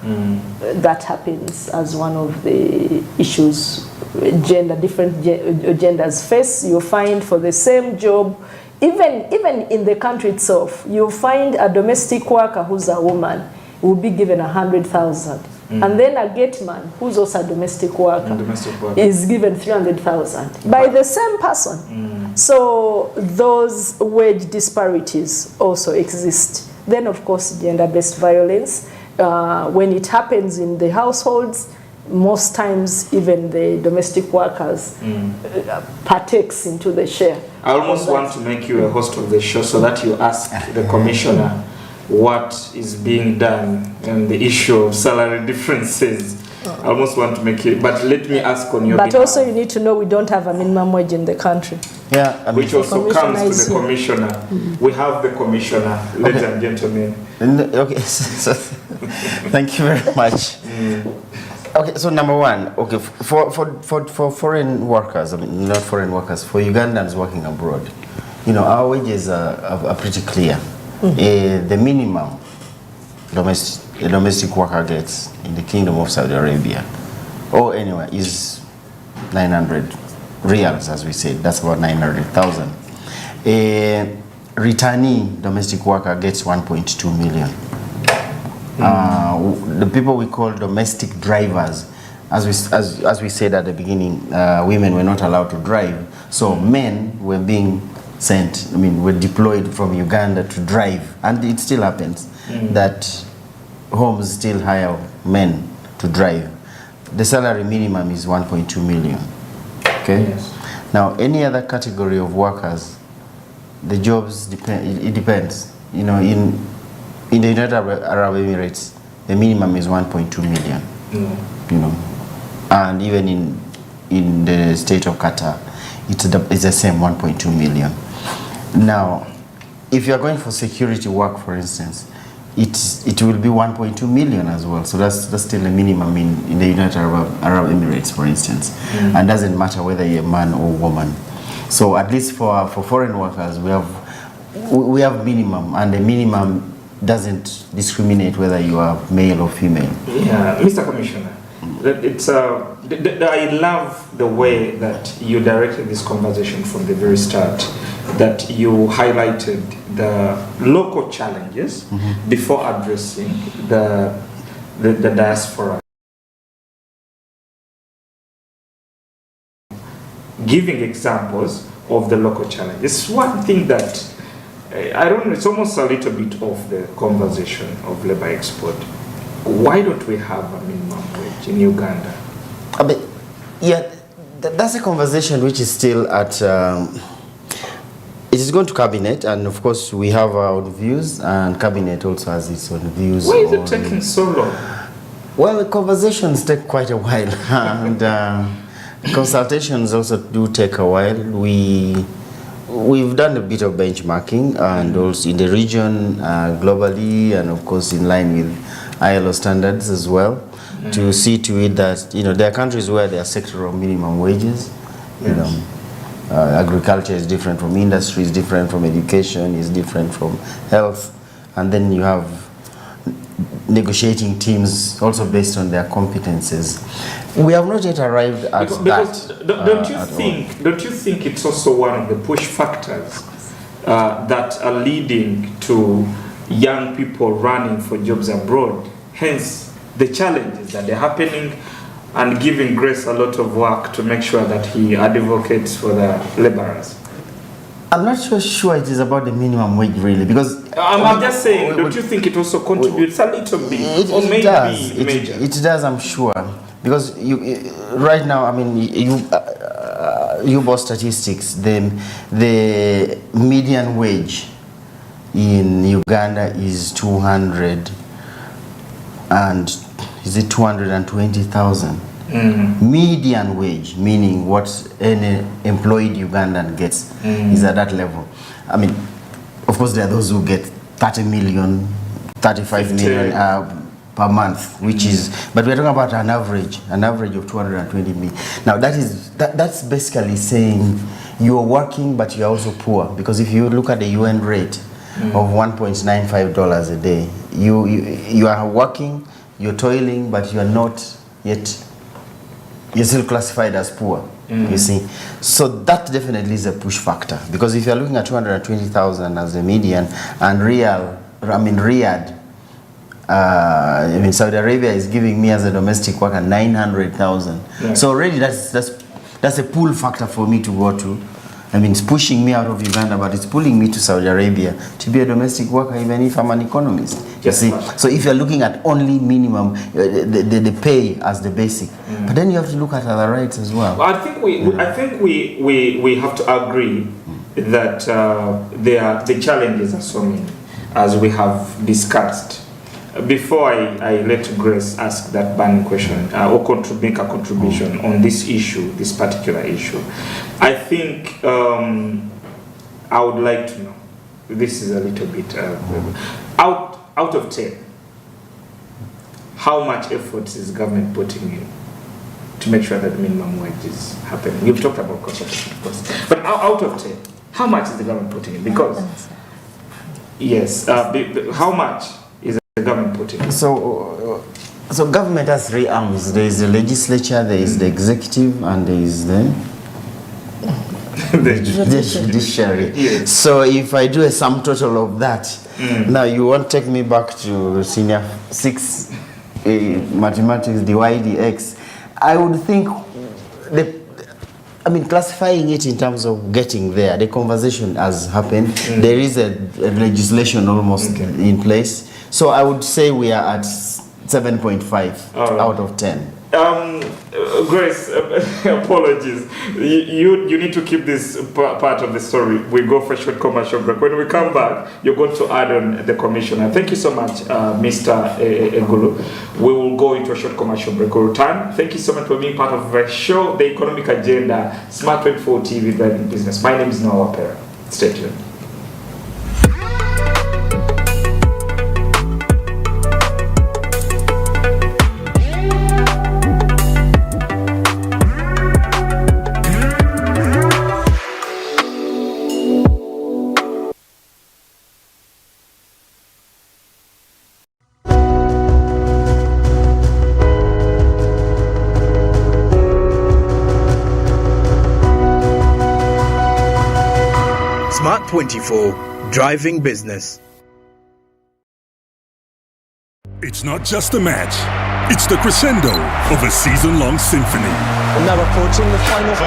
That happens as one of the issues different genders face. You find for the same job, even in the country itself, you find a domestic worker who's a woman will be given 100,000. And then a gate man, who's also a domestic worker, is given 300,000 by the same person. So those wage disparities also exist. Then, of course, gender-based violence. When it happens in the households, most times even the domestic workers partakes into the share. I almost want to make you a host of the show so that you ask the commissioner what is being done and the issue of salary differences I almost want to make it, but let me ask on your But behalf. also you need to know we don't have a minimum wage in the country. Yeah, I mean, Which also comes to the here. commissioner. We have the commissioner, ladies and gentlemen. okay, so thank you very much. Okay, so number one, okay, for foreign workers, I mean, not foreign workers, for Ugandans working abroad, you know, our wages are pretty clear. The minimum a domestic worker gets in the Kingdom of Saudi Arabia or anywhere is 900 reals, as we said. That's about 900,000. A returnee domestic worker gets 1.2 million. The people we call domestic drivers, as we said at the beginning, women were not allowed to drive. So men were being sent, I mean, were deployed from Uganda to drive. And it still happens that homes still hire men to drive. The salary minimum is 1.2 million. Okay? Yes. Now, any other category of workers, the jobs depend. It depends. You know, in the United Arab Emirates, the minimum is 1.2 million. You know, and even in the state of Qatar, it's the same 1.2 million. Now, if you are going for security work, for instance, it will be 1.2 million as well. So that's still a minimum in the United Arab Emirates, for instance, and doesn't matter whether you're a man or woman. So at least for foreign workers, we have minimum, and the minimum doesn't discriminate whether you are male or female. Yeah, Mr. Commissioner, it's I love the way that you directed this conversation from the very start, that you highlighted the local challenges before addressing the diaspora. Giving examples of the local challenges. One thing that I don't know, it's almost a little bit off the conversation of labor export. Why don't we have a minimum wage in Uganda? Yeah, that's a conversation which is still at. It is going to cabinet, and of course we have our own views, and cabinet also has its own views. Why is it taking so long? Well, the conversations take quite a while, and consultations also do take a while. We've done a bit of benchmarking, and also in the region, globally, and of course in line with ILO standards as well, to see to it that, you know, there are countries where there are sectoral minimum wages. You know, agriculture is different from industry, is different from education, is different from health, and then you have negotiating teams also based on their competences. We have not yet arrived at because that. Don't you think it's also one of the push factors that are leading to young people running for jobs abroad? Hence the challenges that are happening, and giving Grace a lot of work to make sure that he advocates for the laborers. I'm not sure it is about the minimum wage really, because I'm just saying, don't you think it also contributes a little bit? Or maybe does. major? It does, I'm sure. Because right now, I mean, you bought statistics, the median wage in Uganda is 220,000. Median wage, meaning what any employed Ugandan gets, is at that level. I mean, of course, there are those who get 30 million, 35 million per month, which is, but we're talking about an average of 220 million. Now, that's basically saying you're working, but you're also poor, because if you look at the UN rate of $1.95 a day, you are working, you're toiling, but you're not yet. You're still classified as poor, you see. So that definitely is a push factor, because if you're looking at 220,000 as the median, and Riyadh, Saudi Arabia is giving me as a domestic worker 900,000. Yeah. So already that's a pull factor for me to go to. I mean, it's pushing me out of Uganda, but it's pulling me to Saudi Arabia to be a domestic worker, even if I'm an economist. You see? So if you're looking at only minimum, the pay as the basic, but then you have to look at other rights as well. I think we have to agree that the challenges are so many, as we have discussed. Before I let Grace ask that burning question or make a contribution on this issue, this particular issue, I think I would like to know, this is a little bit, out of 10, how much effort is government putting in to make sure that minimum wage is happening? You've talked about cost of course, but out of 10, how much is the government putting in? Because, yes, how much is the government putting in? So government has 3 arms. There is the legislature, there is the executive, and there is the judiciary. Yes. So if I do a sum total of that, now you won't take me back to senior 6 mathematics, dy dx. I would think classifying it in terms of getting there, the conversation has happened. There is a legislation almost in place. So I would say we are at 7.5 out of 10. Grace, apologies. You need to keep this part of the story. We go for a short commercial break. When we come back, you're going to add on the commissioner. Thank you so much, Mr. Egulu. We will go into a short commercial break. We'll return. Thank you so much for being part of the show, The Economic Agenda, Smart 24 TV Driving Business. My name is Noah Pera. Stay tuned. Smart 24, driving business. It's not just a match, it's the crescendo of a season-long symphony. And now approaching the final.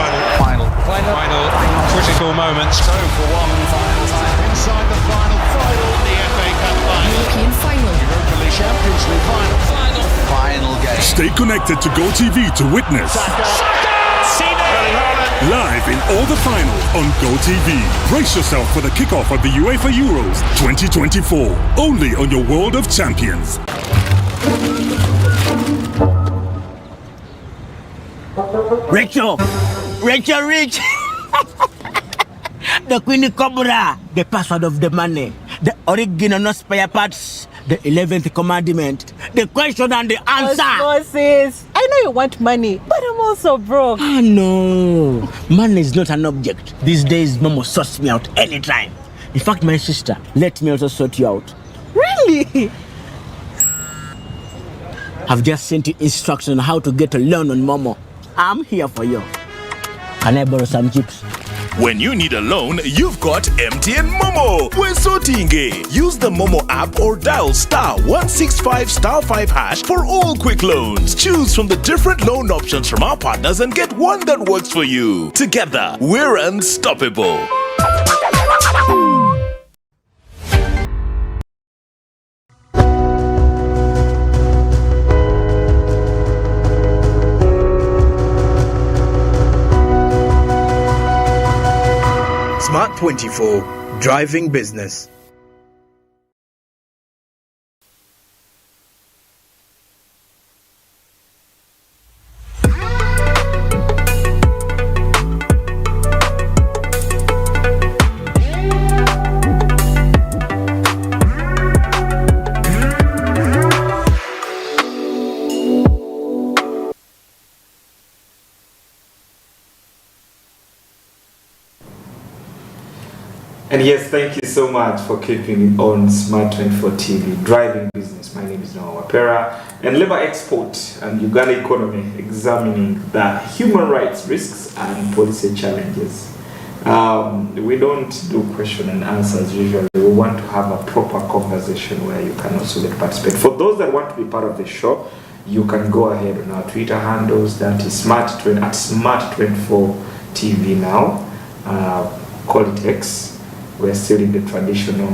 Critical moments. So for one final time inside the final, the FA Cup final. European final. Europa League Champions League final game. Stay connected to GOTV to witness. Live in all the finals on GOTV. Brace yourself for the kickoff of the UEFA Euros 2024. Only on your World of Champions. Rachel! The Queen Cobra, the password of the money, the original no spare parts, the 11th commandment, the question and the answer. Sis, I know you want money, but I'm also broke. Ah, no. Money is not an object. These days, Momo sorts me out anytime. In fact, my sister, let me also sort you out. Really? I've just sent you instructions on how to get a loan on Momo. I'm here for you. Can I borrow some chips? When you need a loan, you've got MTN Momo. We're Sotinge. Use the Momo app or dial *165*5# for all quick loans. Choose from the different loan options from our partners and get one that works for you. Together, we're unstoppable. Smart 24, driving business. And yes, thank you so much for keeping it on Smart 24 TV, driving business. My name is Noah Pera, and labor export and Uganda economy, examining the human rights risks and policy challenges. We don't do question and answers usually. We want to have a proper conversation where you can also get participate. For those that want to be part of the show, you can go ahead on our Twitter handles. That is Smart24 TV now. Call it X. We're still in the traditional,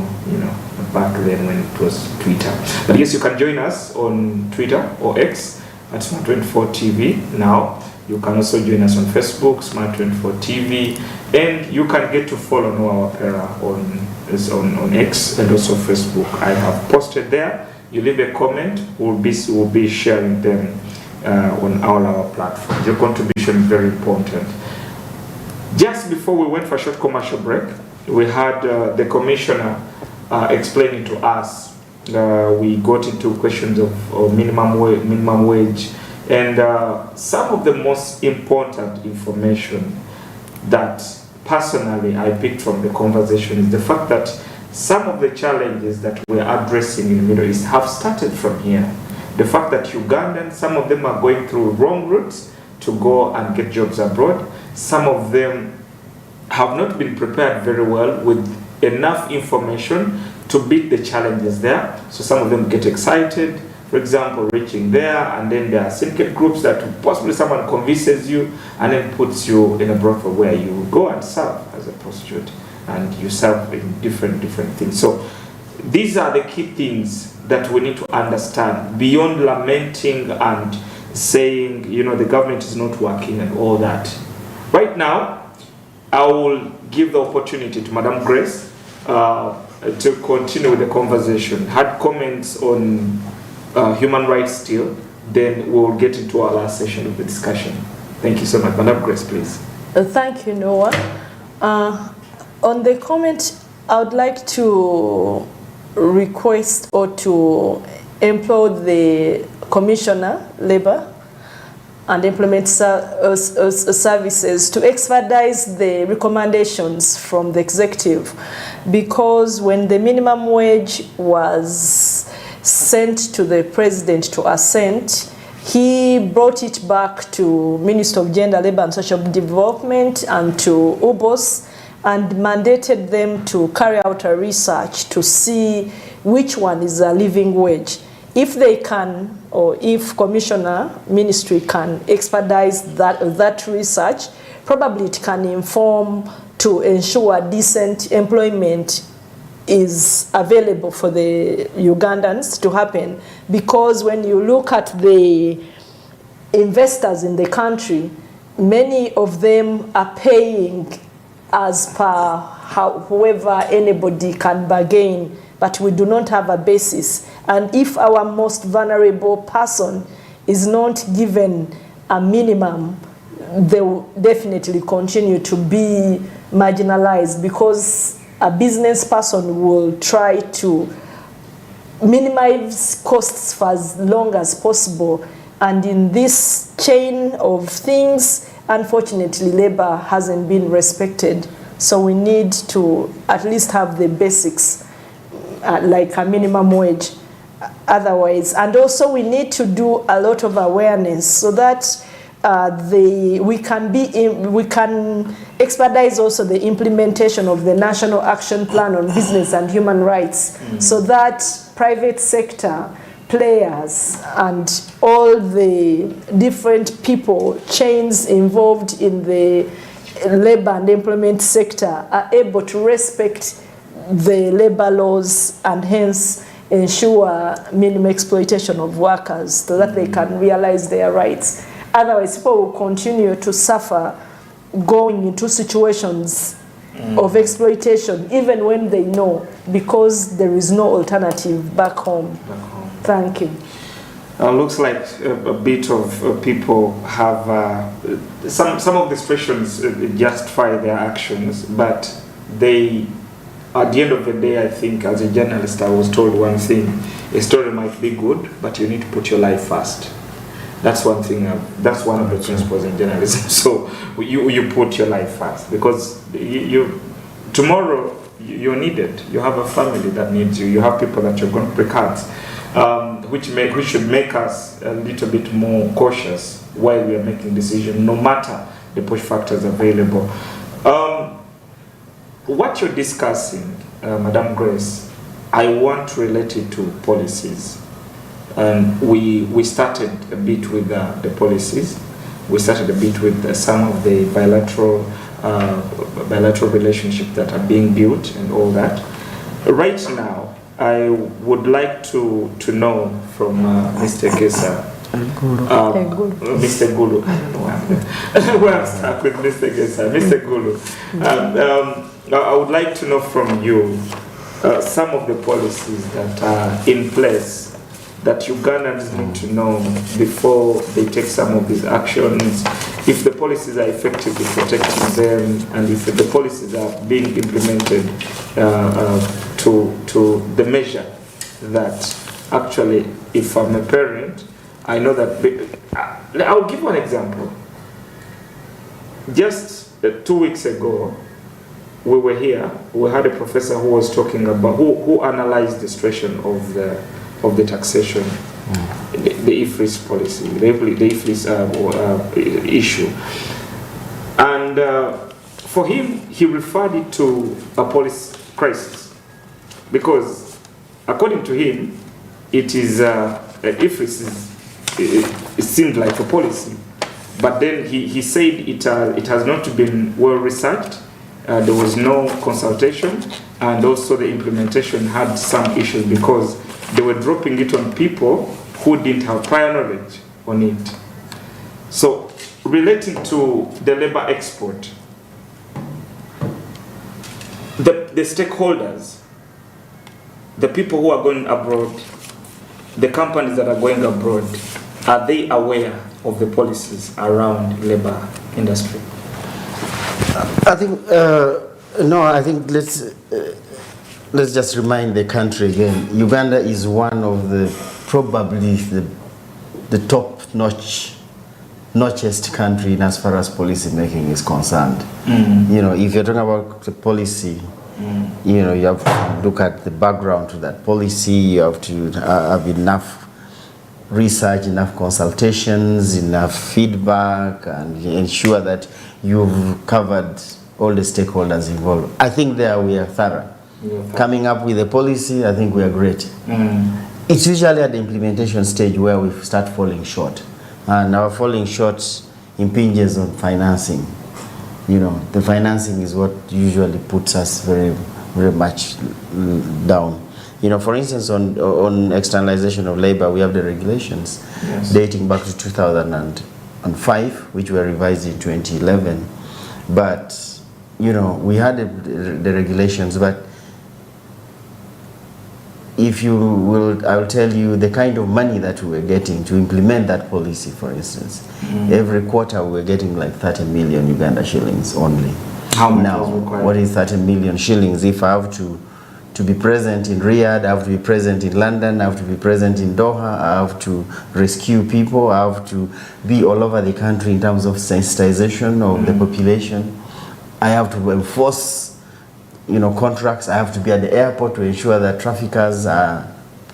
back then when it was Twitter. But yes, you can join us on Twitter or X at Smart24 TV now. You can also join us on Facebook, Smart24 TV, and you can get to follow Noah Pera on X and also Facebook. I have posted there you leave a comment, we'll be sharing them on all our platforms. Your contribution is very important. Just before we went for a short commercial break, we had the commissioner explaining to us. We got into questions of minimum wage, and some of the most important information that personally I picked from the conversation is the fact that some of the challenges that we're addressing in the Middle East have started from here. The fact that Ugandans, some of them are going through wrong routes to go and get jobs abroad. Some of them have not been prepared very well with enough information to beat the challenges there. So some of them get excited, for example, reaching there, and then there are syndicate groups that possibly someone convinces you and then puts you in a brothel where you go and serve as a prostitute, and you serve in different things. So these are the key things that we need to understand beyond lamenting and saying, you know, the government is not working and all that. Right now, I will give the opportunity to Madam Grace to continue with the conversation. Had comments on human rights still, then we'll get into our last session of the discussion. Thank you so much. Madam Grace, please. Thank you, Noah. On the comment, I would like to request or to implore the Commissioner, Labour and Employment Services to expedite the recommendations from the executive, because when the minimum wage was sent to the President to assent, he brought it back to Minister of Gender, Labour and Social Development and to UBOS, and mandated them to carry out a research to see which one is a living wage. If they can, or if Commissioner Ministry can expedite that research, probably it can inform to ensure decent employment is available for the Ugandans to happen. Because when you look at the investors in the country, many of them are paying as per whoever anybody can bargain, but we do not have a basis. And if our most vulnerable person is not given a minimum, they will definitely continue to be marginalized, because a business person will try to minimize costs for as long as possible. And in this chain of things, unfortunately, labor hasn't been respected. So we need to at least have the basics, like a minimum wage. Otherwise, and also we need to do a lot of awareness so that we can expedite also the implementation of the National Action Plan on Business and Human Rights, so that private sector players and all the different people, chains involved in the labor and employment sector are able to respect the labor laws and hence ensure minimum exploitation of workers so that they can realize their rights. Otherwise, people will continue to suffer going into situations of exploitation, even when they know, because there is no alternative back home. Thank you. Looks like a bit of people have, some of the expressions justify their actions, but they, at the end of the day, I think as a journalist, I was told one thing: a story might be good, but you need to put your life first. That's one thing, that's one of the principles in journalism. So you put your life first, because tomorrow you're needed. You have a family that needs you. You have people that you're going to break hearts, which should make us a little bit more cautious while we are making decisions, no matter the push factors available. What you're discussing, Madam Grace, I want to relate it to policies. We started a bit with the policies. We started a bit with some of the bilateral relationships that are being built and all that. Right now, I would like to know from Mr. Gesa, Mr. Gulu. I don't know where I'm stuck with Mr. Gesa. Mr. Gulu. I would like to know from you some of the policies that are in place that Ugandans need to know before they take some of these actions, if the policies are effectively protecting them, and if the policies are being implemented to the measure that actually, if I'm a parent, I know that. I'll give one example. Just 2 weeks ago, we were here. We had a professor who was talking about who analyzed the situation of the taxation, the IFRIS policy, the IFRIS issue, and for him, he referred it to a police crisis because, according to him, it is IFRIS it seemed like a policy, but then he said it has not been well researched. There was no consultation, and also the implementation had some issues because they were dropping it on people who didn't have prior knowledge on it. So, relating to the labor export, the stakeholders, the people who are going abroad, the companies that are going abroad, are they aware of the policies around labor industry? I think no. I think let's just remind the country again. Uganda is one of the probably the top-notchest country in as far as policy making is concerned. You know, if you're talking about the policy, you know, you have to look at the background to that policy. You have to have enough research, enough consultations, enough feedback, and ensure that you've covered all the stakeholders involved. I think there we are thorough. Coming up with a policy, I think we are great. It's usually at the implementation stage where we start falling short. And our falling short impinges on financing. You know, the financing is what usually puts us very, very much down. You know, for instance, on externalization of labor, we have the regulations dating back to 2005, which were revised in 2011. But, you know, we had the regulations, but if you will, I will tell you the kind of money that we were getting to implement that policy, for instance. Every quarter we were getting like 30 million Uganda shillings only. How much now, was required? what is 30 million shillings? If I have to be present in Riyadh, I have to be present in London, I have to be present in Doha, I have to rescue people, I have to be all over the country in terms of sensitization of the population. I have to enforce, you know, contracts. I have to be at the airport to ensure that traffickers are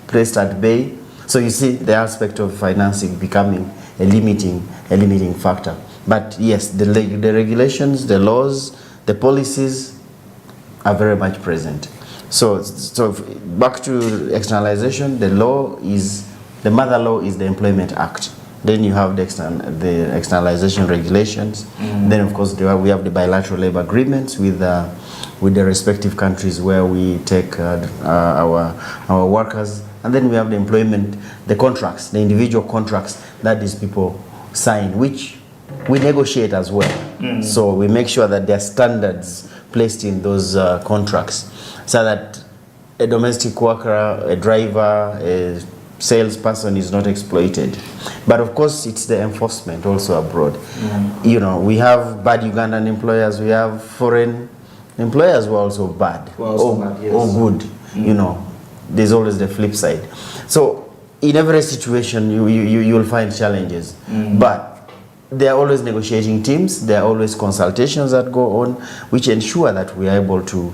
placed at bay. So you see the aspect of financing becoming a limiting factor. But yes, the regulations, the laws, the policies are very much present. So back to externalization, the mother law is the Employment Act. Then you have the externalization regulations. Then of course we have the bilateral labor agreements with the respective countries where we take our workers. And then we have the employment, the contracts, the individual contracts that these people sign, which we negotiate as well. So we make sure that there are standards placed in those contracts, so that a domestic worker, a driver, a salesperson is not exploited. But of course, it's the enforcement also abroad. You know, we have bad Ugandan employers, we have foreign employers who are also bad, or good. You know, there's always the flip side. So in every situation, you'll find challenges. But there are always negotiating teams, there are always consultations that go on, which ensure that we are able to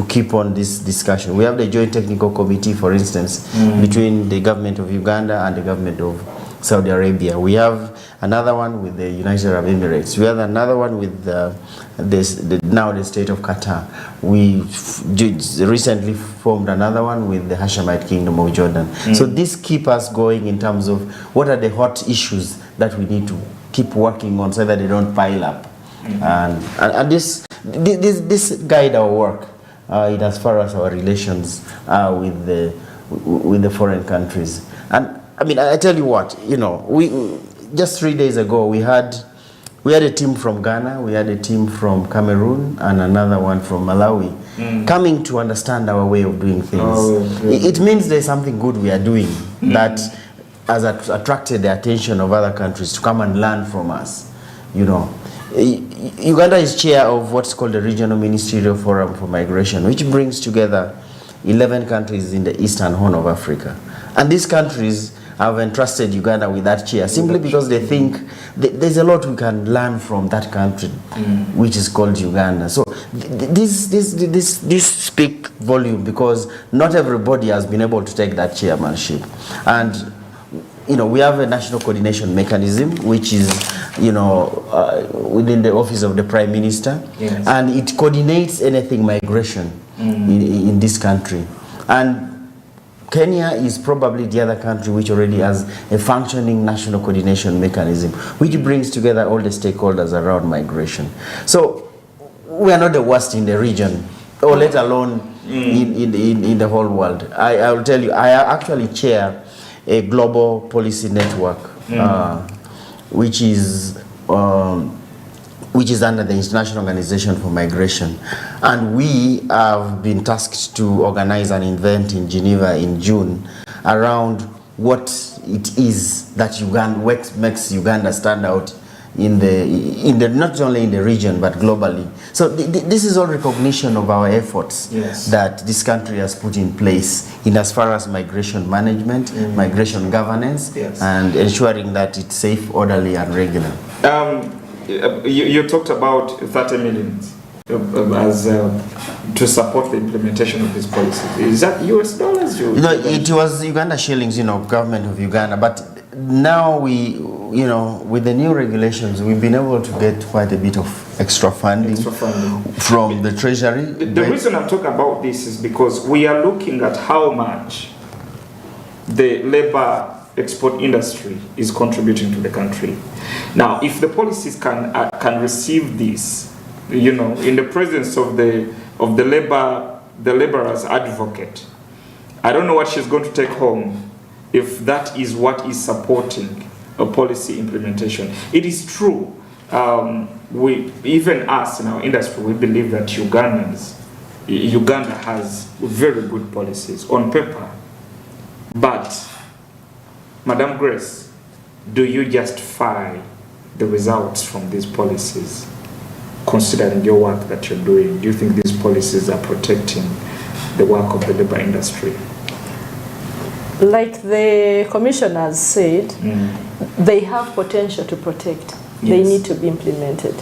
keep on this discussion. We have the Joint Technical Committee, for instance, between the government of Uganda and the government of Saudi Arabia. We have another one with the United Arab Emirates. We have another one with now the state of Qatar. We recently formed another one with the Hashemite Kingdom of Jordan. So this keeps us going in terms of what are the hot issues that we need to keep working on so that they don't pile up. And this guide our work in as far as our relations with the foreign countries. And I mean, I tell you what, you know, we just 3 days ago we had we had a team from Ghana, we had a team from Cameroon, and another one from Malawi, coming to understand our way of doing things. It means there's something good we are doing that has attracted the attention of other countries to come and learn from us. You know, Uganda is chair of what's called the Regional Ministerial Forum for Migration, which brings together 11 countries in the Eastern Horn of Africa. And these countries have entrusted Uganda with that chair simply because they think there's a lot we can learn from that country, which is called Uganda. So this speak volume because not everybody has been able to take that chairmanship. And you know, we have a national coordination mechanism, which is, you know, within the office of the Prime Minister, and it coordinates anything migration in this country. And Kenya is probably the other country which already has a functioning national coordination mechanism, which brings together all the stakeholders around migration. So we are not the worst in the region, or let alone in the whole world. I will tell you, I actually chair a global policy network, which is under the International Organization for Migration. And we have been tasked to organize an event in Geneva in June around what it is that what makes Uganda stand out in the not only in the region but globally. So this is all recognition of our efforts that this country has put in place in as far as migration management, migration governance, and ensuring that it's safe, orderly, and regular. You talked about 30 million as to support the implementation of these policies. Is that US dollars? It was Uganda shillings, government of Uganda. But now we, with the new regulations, we've been able to get quite a bit of extra funding from the Treasury. The reason I'm talking about this is because we are looking at how much the labor export industry is contributing to the country. Now, if the policies can receive this, in the presence of the laborer's advocate, I don't know what she's going to take home if that is what is supporting a policy implementation. It is true. Even us in our industry, we believe that Uganda has very good policies on paper, but Madam Grace, do you justify the results from these policies, considering your work that you're doing? Do you think these policies are protecting the work of the labor industry? Like the commissioners said, they have potential to protect. They need to be implemented.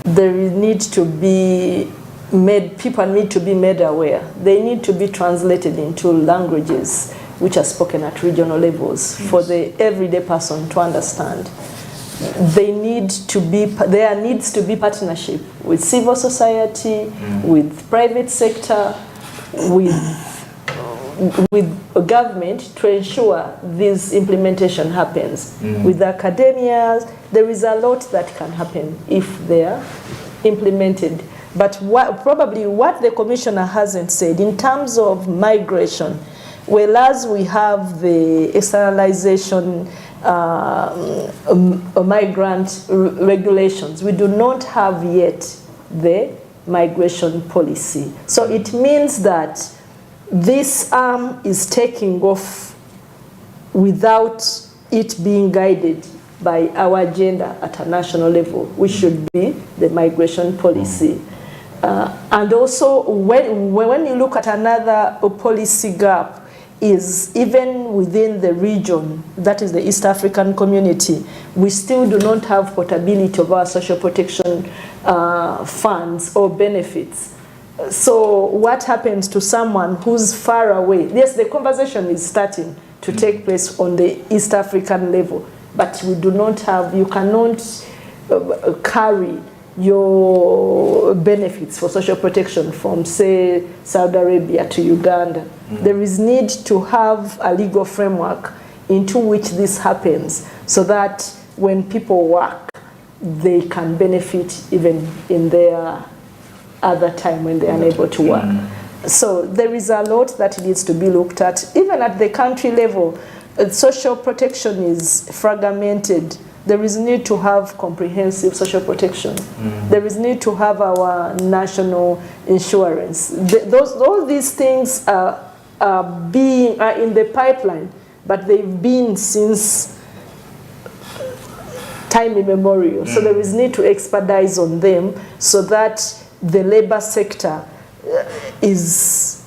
There need to be people need to be made aware. They need to be translated into languages which are spoken at regional levels for the everyday person to understand. There needs to be partnership with civil society, with private sector, with government to ensure this implementation happens. With academia, there is a lot that can happen if they are implemented. But probably what the commissioner hasn't said in terms of migration, whereas we have the externalization migrant regulations, we do not have yet the migration policy. So it means that this arm is taking off without it being guided by our agenda at a national level, which should be the migration policy. And also, when you look at another policy gap, is even within the region, that is the East African community, we still do not have portability of our social protection funds or benefits. So what happens to someone who's far away? Yes, the conversation is starting to take place on the East African level, but we do not have, you cannot carry your benefits for social protection from, say, Saudi Arabia to Uganda. There is need to have a legal framework into which this happens so that when people work, they can benefit even in their other time when they are unable to work. So there is a lot that needs to be looked at. Even at the country level, social protection is fragmented there is need to have comprehensive social protection. There is need to have our national insurance. All these things are in the pipeline, but they've been since time immemorial. So there is need to expedite on them so that the labor sector is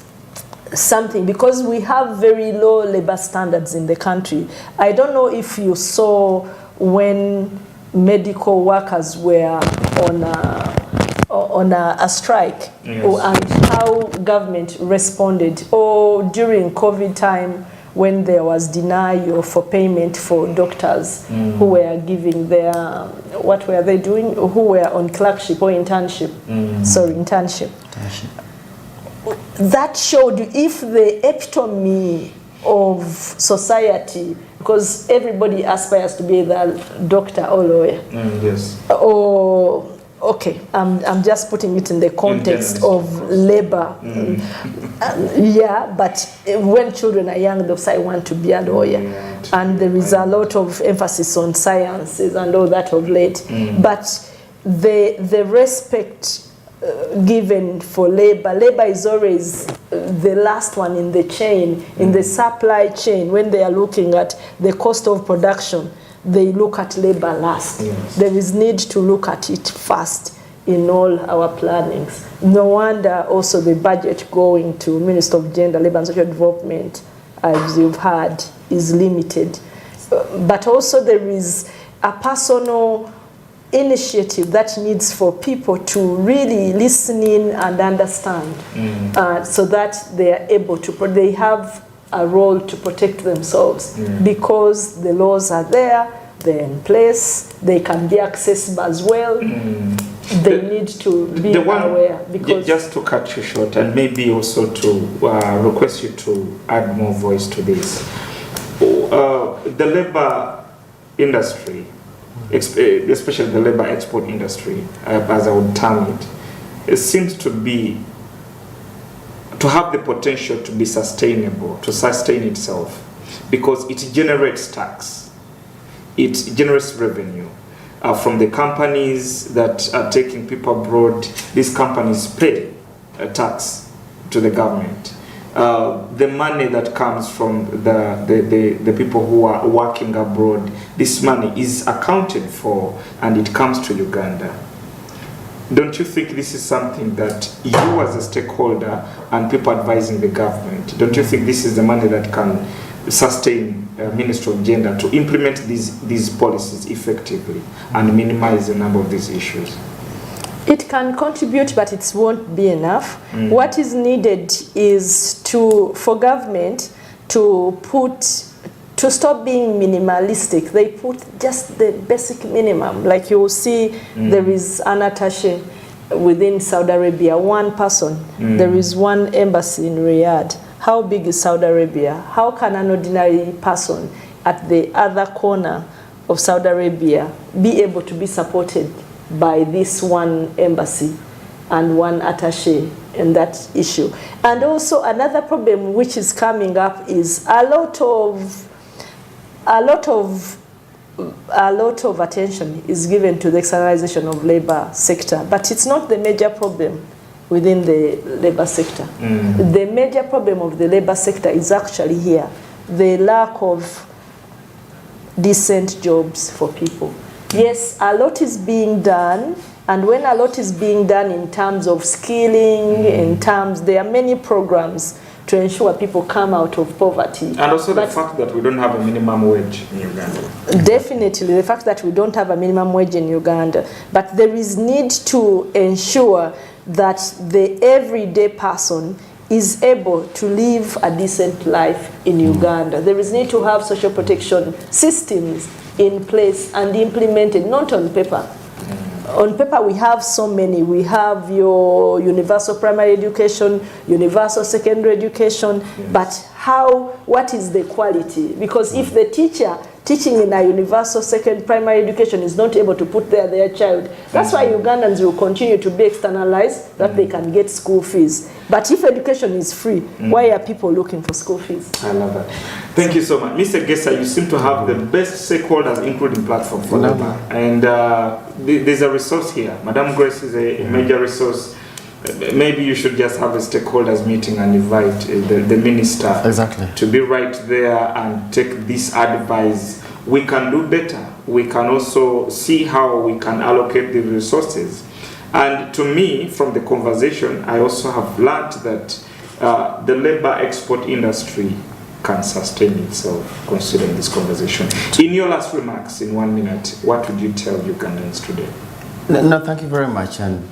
something, because we have very low labor standards in the country. I don't know if you saw when medical workers were on a strike, and how government responded, or during COVID time when there was denial for payment for doctors who were giving their, what were they doing, who were on clerkship or internship, internship. That showed if the epitome of society, because everybody aspires to be the doctor or lawyer. Or, okay, I'm just putting it in the context of labor. Yeah, but when children are young, they'll say, I want to be a lawyer. And there is a lot of emphasis on sciences and all that of late. But the respect given for labor is always the last one in the chain, in the supply chain. When they are looking at the cost of production, they look at labor last. There is need to look at it first in all our plannings. No wonder also the budget going to Minister of Gender, Labour and Social Development, as you've heard, is limited. But also there is a personal initiative that needs for people to really listen in and understand, so that they are able to, they have a role to protect themselves, because the laws are there, they're in place, they can be accessible as well. They need to be aware. Because just to cut you short, and maybe also to request you to add more voice to this, the labor industry, especially the labor export industry, as I would term it seems to have the potential to be sustainable, to sustain itself, because it generates tax, it generates revenue from the companies that are taking people abroad. These companies pay tax to the government. The money that comes from the people who are working abroad, this money is accounted for and it comes to Uganda. Don't you think this is something that you as a stakeholder and people advising the government, don't you think this is the money that can sustain Ministry of Gender to implement these policies effectively and minimize the number of these issues? It can contribute, but it won't be enough. What is needed is for government to stop being minimalistic. They put just the basic minimum. Like you will see, there is an attaché within Saudi Arabia, one person. There is one embassy in Riyadh. How big is Saudi Arabia? How can an ordinary person at the other corner of Saudi Arabia be able to be supported by this one embassy and one attaché in that issue? And also another problem which is coming up is a lot of attention is given to the externalization of labor sector, but it's not the major problem within the labor sector. The major problem of the labor sector is actually here, the lack of decent jobs for people. Yes, a lot is being done, and when a lot is being done in terms of skilling, there are many programs to ensure people come out of poverty. And also the fact that we don't have a minimum wage in Uganda. Definitely, the fact that we don't have a minimum wage in Uganda. But there is need to ensure that the everyday person is able to live a decent life in Uganda. There is need to have social protection systems in place and implemented, not on paper. On paper, we have so many. We have your universal primary education, universal secondary education, but what is the quality? Because if the teacher teaching in a universal second primary education is not able to put there their child. That's why Ugandans will continue to be externalized, that they can get school fees. But if education is free, why are people looking for school fees? I love that. Thank you so much. Mr. Gesa, you seem to have the best stakeholders, including Platform for Labor. And there's a resource here. Madam Grace is a major resource. Maybe you should just have a stakeholders meeting and invite the minister to be right there and take this advice. We can do better. We can also see how we can allocate the resources. And to me, from the conversation, I also have learned that the labor export industry can sustain itself, considering this conversation. In your last remarks, in 1 minute, what would you tell Ugandans today? No, thank you very much. And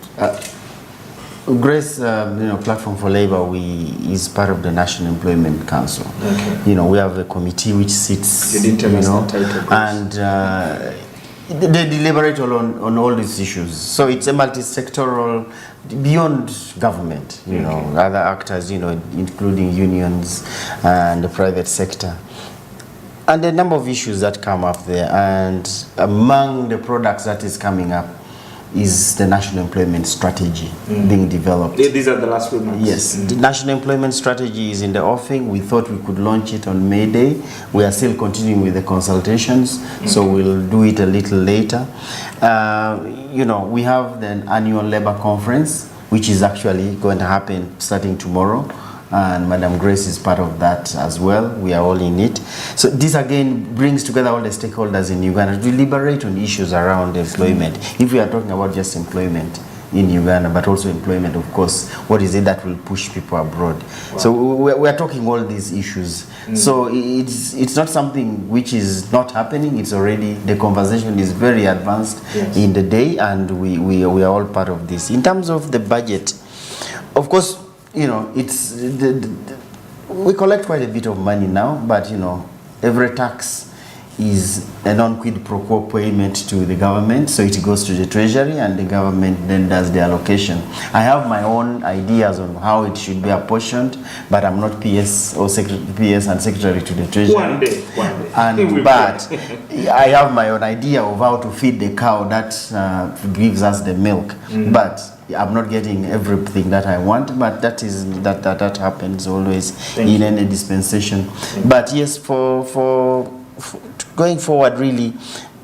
Grace, Platform for Labor, is part of the National Employment Council. Okay. We have a committee which sits, and they deliberate on all these issues. So it's a multi-sectoral, beyond government, other actors, including unions and the private sector. And a number of issues that come up there. And among the products that is coming up is the National Employment Strategy being developed. These are the last remarks. Yes, the National Employment Strategy is in the offing. We thought we could launch it on May Day. We are still continuing with the consultations, so we'll do it a little later. We have the annual labor conference, which is actually going to happen starting tomorrow. And Madam Grace is part of that as well. We are all in it. So this again brings together all the stakeholders in Uganda to deliberate on issues around employment. If we are talking about just employment in Uganda, but also employment, of course, what is it that will push people abroad? Wow. So we are talking all these issues. So it's not something which is not happening. It's already, the conversation is very advanced in the day, and we are all part of this. In terms of the budget, of course, it's we collect quite a bit of money now, but every tax is a non-quid pro quo payment to the government, so it goes to the treasury and the government then does the allocation. I have my own ideas on how it should be apportioned, but I'm not PS or PS and secretary to the treasury. One day. But I have my own idea of how to feed the cow that gives us the milk. But I'm not getting everything that I want, but that happens always in any dispensation. But yes, for going forward, really,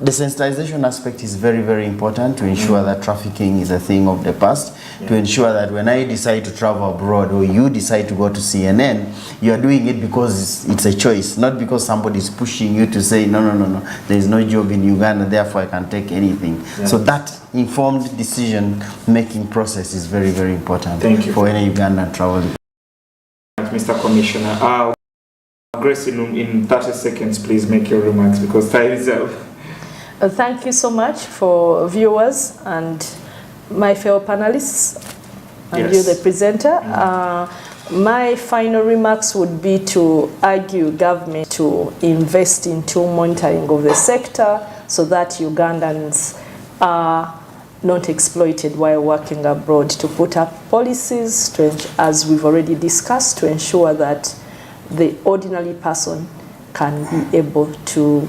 the sensitization aspect is very, very important to ensure that trafficking is a thing of the past, to ensure that when I decide to travel abroad or you decide to go to CNN, you are doing it because it's a choice, not because somebody is pushing you to say, no, there is no job in Uganda, therefore I can take anything. So that informed decision-making process is very, very important for any Ugandan traveling. Mr. Commissioner, Grace, in 30 seconds, please make your remarks because time is up. Thank you so much for viewers and my fellow panelists and you, the presenter. My final remarks would be to argue government to invest into monitoring of the sector so that Ugandans are not exploited while working abroad, to put up policies, as we've already discussed, to ensure that the ordinary person can be able to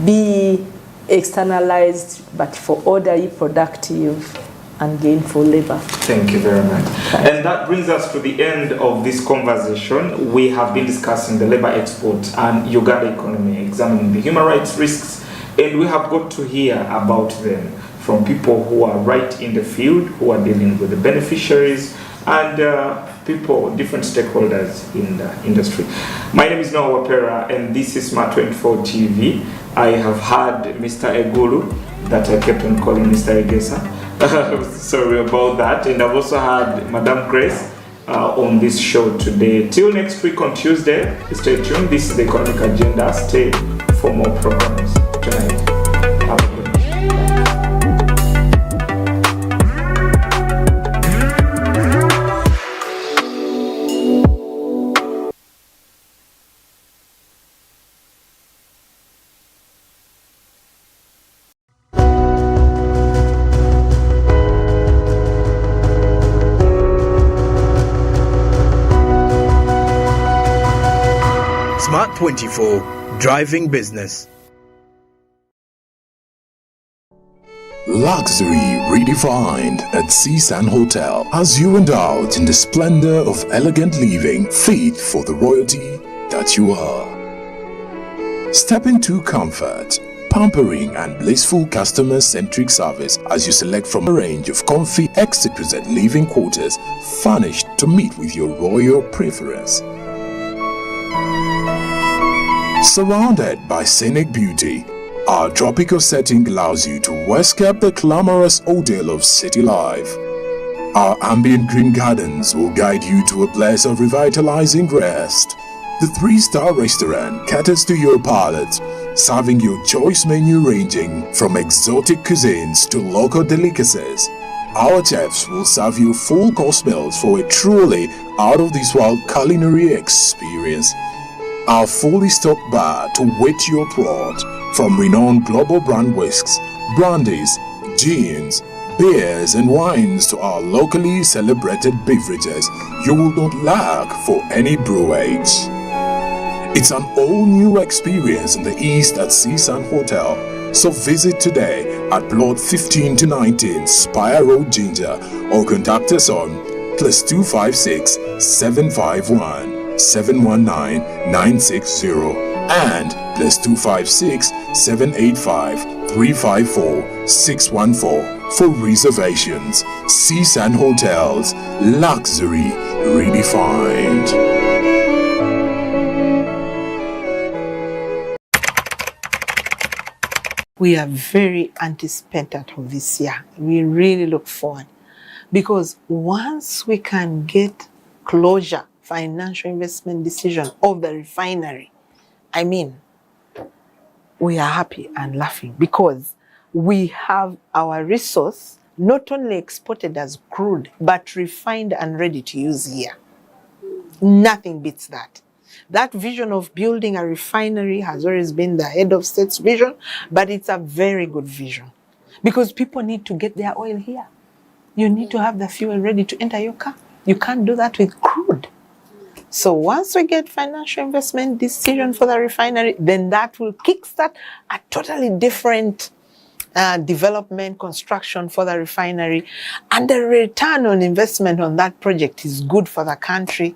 be externalized, but for orderly, productive, and gainful labor. Thank you very much. And that brings us to the end of this conversation. We have been discussing the labor export and Uganda economy, examining the human rights risks, and we have got to hear about them from people who are right in the field, who are dealing with the beneficiaries, and people, different stakeholders in the industry. My name is Noah Wapera, and this is Smart 24 TV. I have had Mr. Egulu, that I kept on calling Mr. Egesa. Sorry about that. And I've also had Madam Grace on this show today. Till next week on Tuesday, stay tuned. This is the Economic Agenda. Stay for more programs tonight. Have a good night. Smart 24, driving business. Luxury redefined at Seasan Hotel as you indulge in the splendor of elegant living fit for the royalty that you are. Step into comfort, pampering and blissful customer-centric service as you select from a range of comfy exquisite living quarters furnished to meet with your royal preference. Surrounded by scenic beauty, our tropical setting allows you to escape the glamorous ordeal of city life. Our ambient green gardens will guide you to a place of revitalizing rest. The 3-star restaurant caters to your palate, serving your choice menu ranging from exotic cuisines to local delicacies. Our chefs will serve you full course meals for a truly out-of-this-world culinary experience. Our fully stocked bar to whet your throat, from renowned global brand whisks, brandies, gins, beers and wines to our locally celebrated beverages, you will not lack for any brewage. It's an all-new experience in the East at Seasan Hotel. So visit today at plot 15 to 19 Spire Road, Ginger, or contact us on +256 751 719 960 and +256 785 354 614 for reservations. Seasan Hotels, luxury redefined. We are very anticipated of this year. We really look forward because once we can get closure, financial investment decision of the refinery, I mean, we are happy and laughing because we have our resource not only exported as crude, but refined and ready to use here. Nothing beats that. That vision of building a refinery has always been the head of state's vision, but it's a very good vision because people need to get their oil here. You need to have the fuel ready to enter your car. You can't do that with crude. So once we get financial investment decision for the refinery, then that will kickstart a totally different development, construction for the refinery. And the return on investment on that project is good for the country.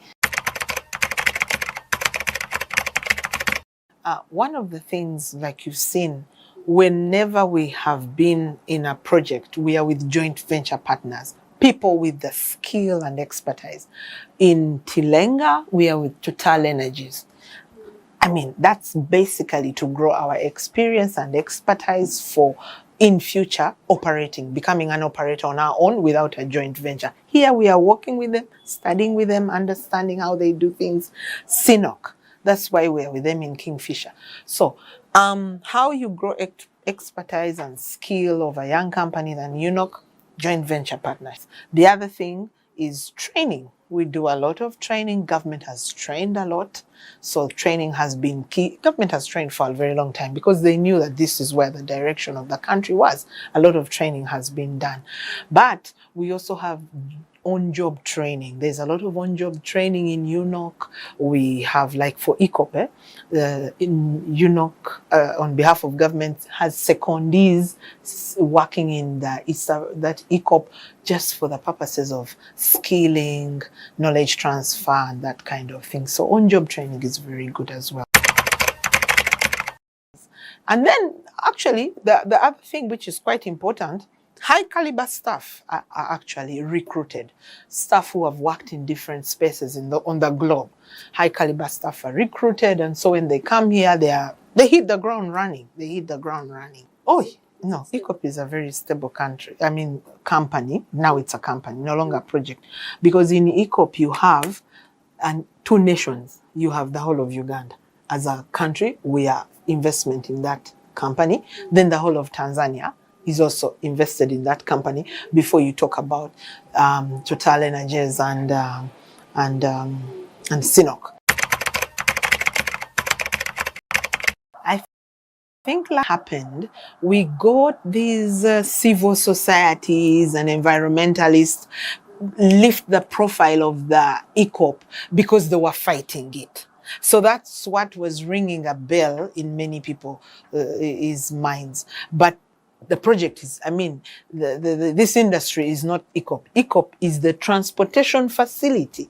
One of the things, like you've seen, whenever we have been in a project, we are with joint venture partners, people with the skill and expertise. In Tilenga, we are with Total Energies. I mean, that's basically to grow our experience and expertise for in future operating, becoming an operator on our own without a joint venture. Here we are working with them, studying with them, understanding how they do things. CNOC. That's why we are with them in Kingfisher. So, how you grow expertise and skill of a young company than UNOC, joint venture partners. The other thing is training. We do a lot of training. Government has trained a lot. So training has been key. Government has trained for a very long time because they knew that this is where the direction of the country was. A lot of training has been done. But we also have on-job training. There's a lot of on-job training in UNOC. We have, like for ECOP, in UNOC, on behalf of government, has secondees working in that ECOP just for the purposes of skilling, knowledge transfer, and that kind of thing. So on-job training is very good as well. And then, actually, the other thing which is quite important, high caliber staff are actually recruited. Staff who have worked in different spaces on the globe. High caliber staff are recruited, and so when they come here, they hit the ground running. Oh, no, ECOP is a very stable company. Now it's a company, no longer a project. Because in ECOP you have two nations. You have the whole of Uganda. As a country, we are investment in that company. Then the whole of Tanzania is also invested in that company before you talk about Total Energies and CNOC. I think what happened, we got these civil societies and environmentalists lift the profile of the ECOP because they were fighting it. So that's what was ringing a bell in many people's minds. But the project is, I mean, this industry is not ECOP. ECOP is the transportation facility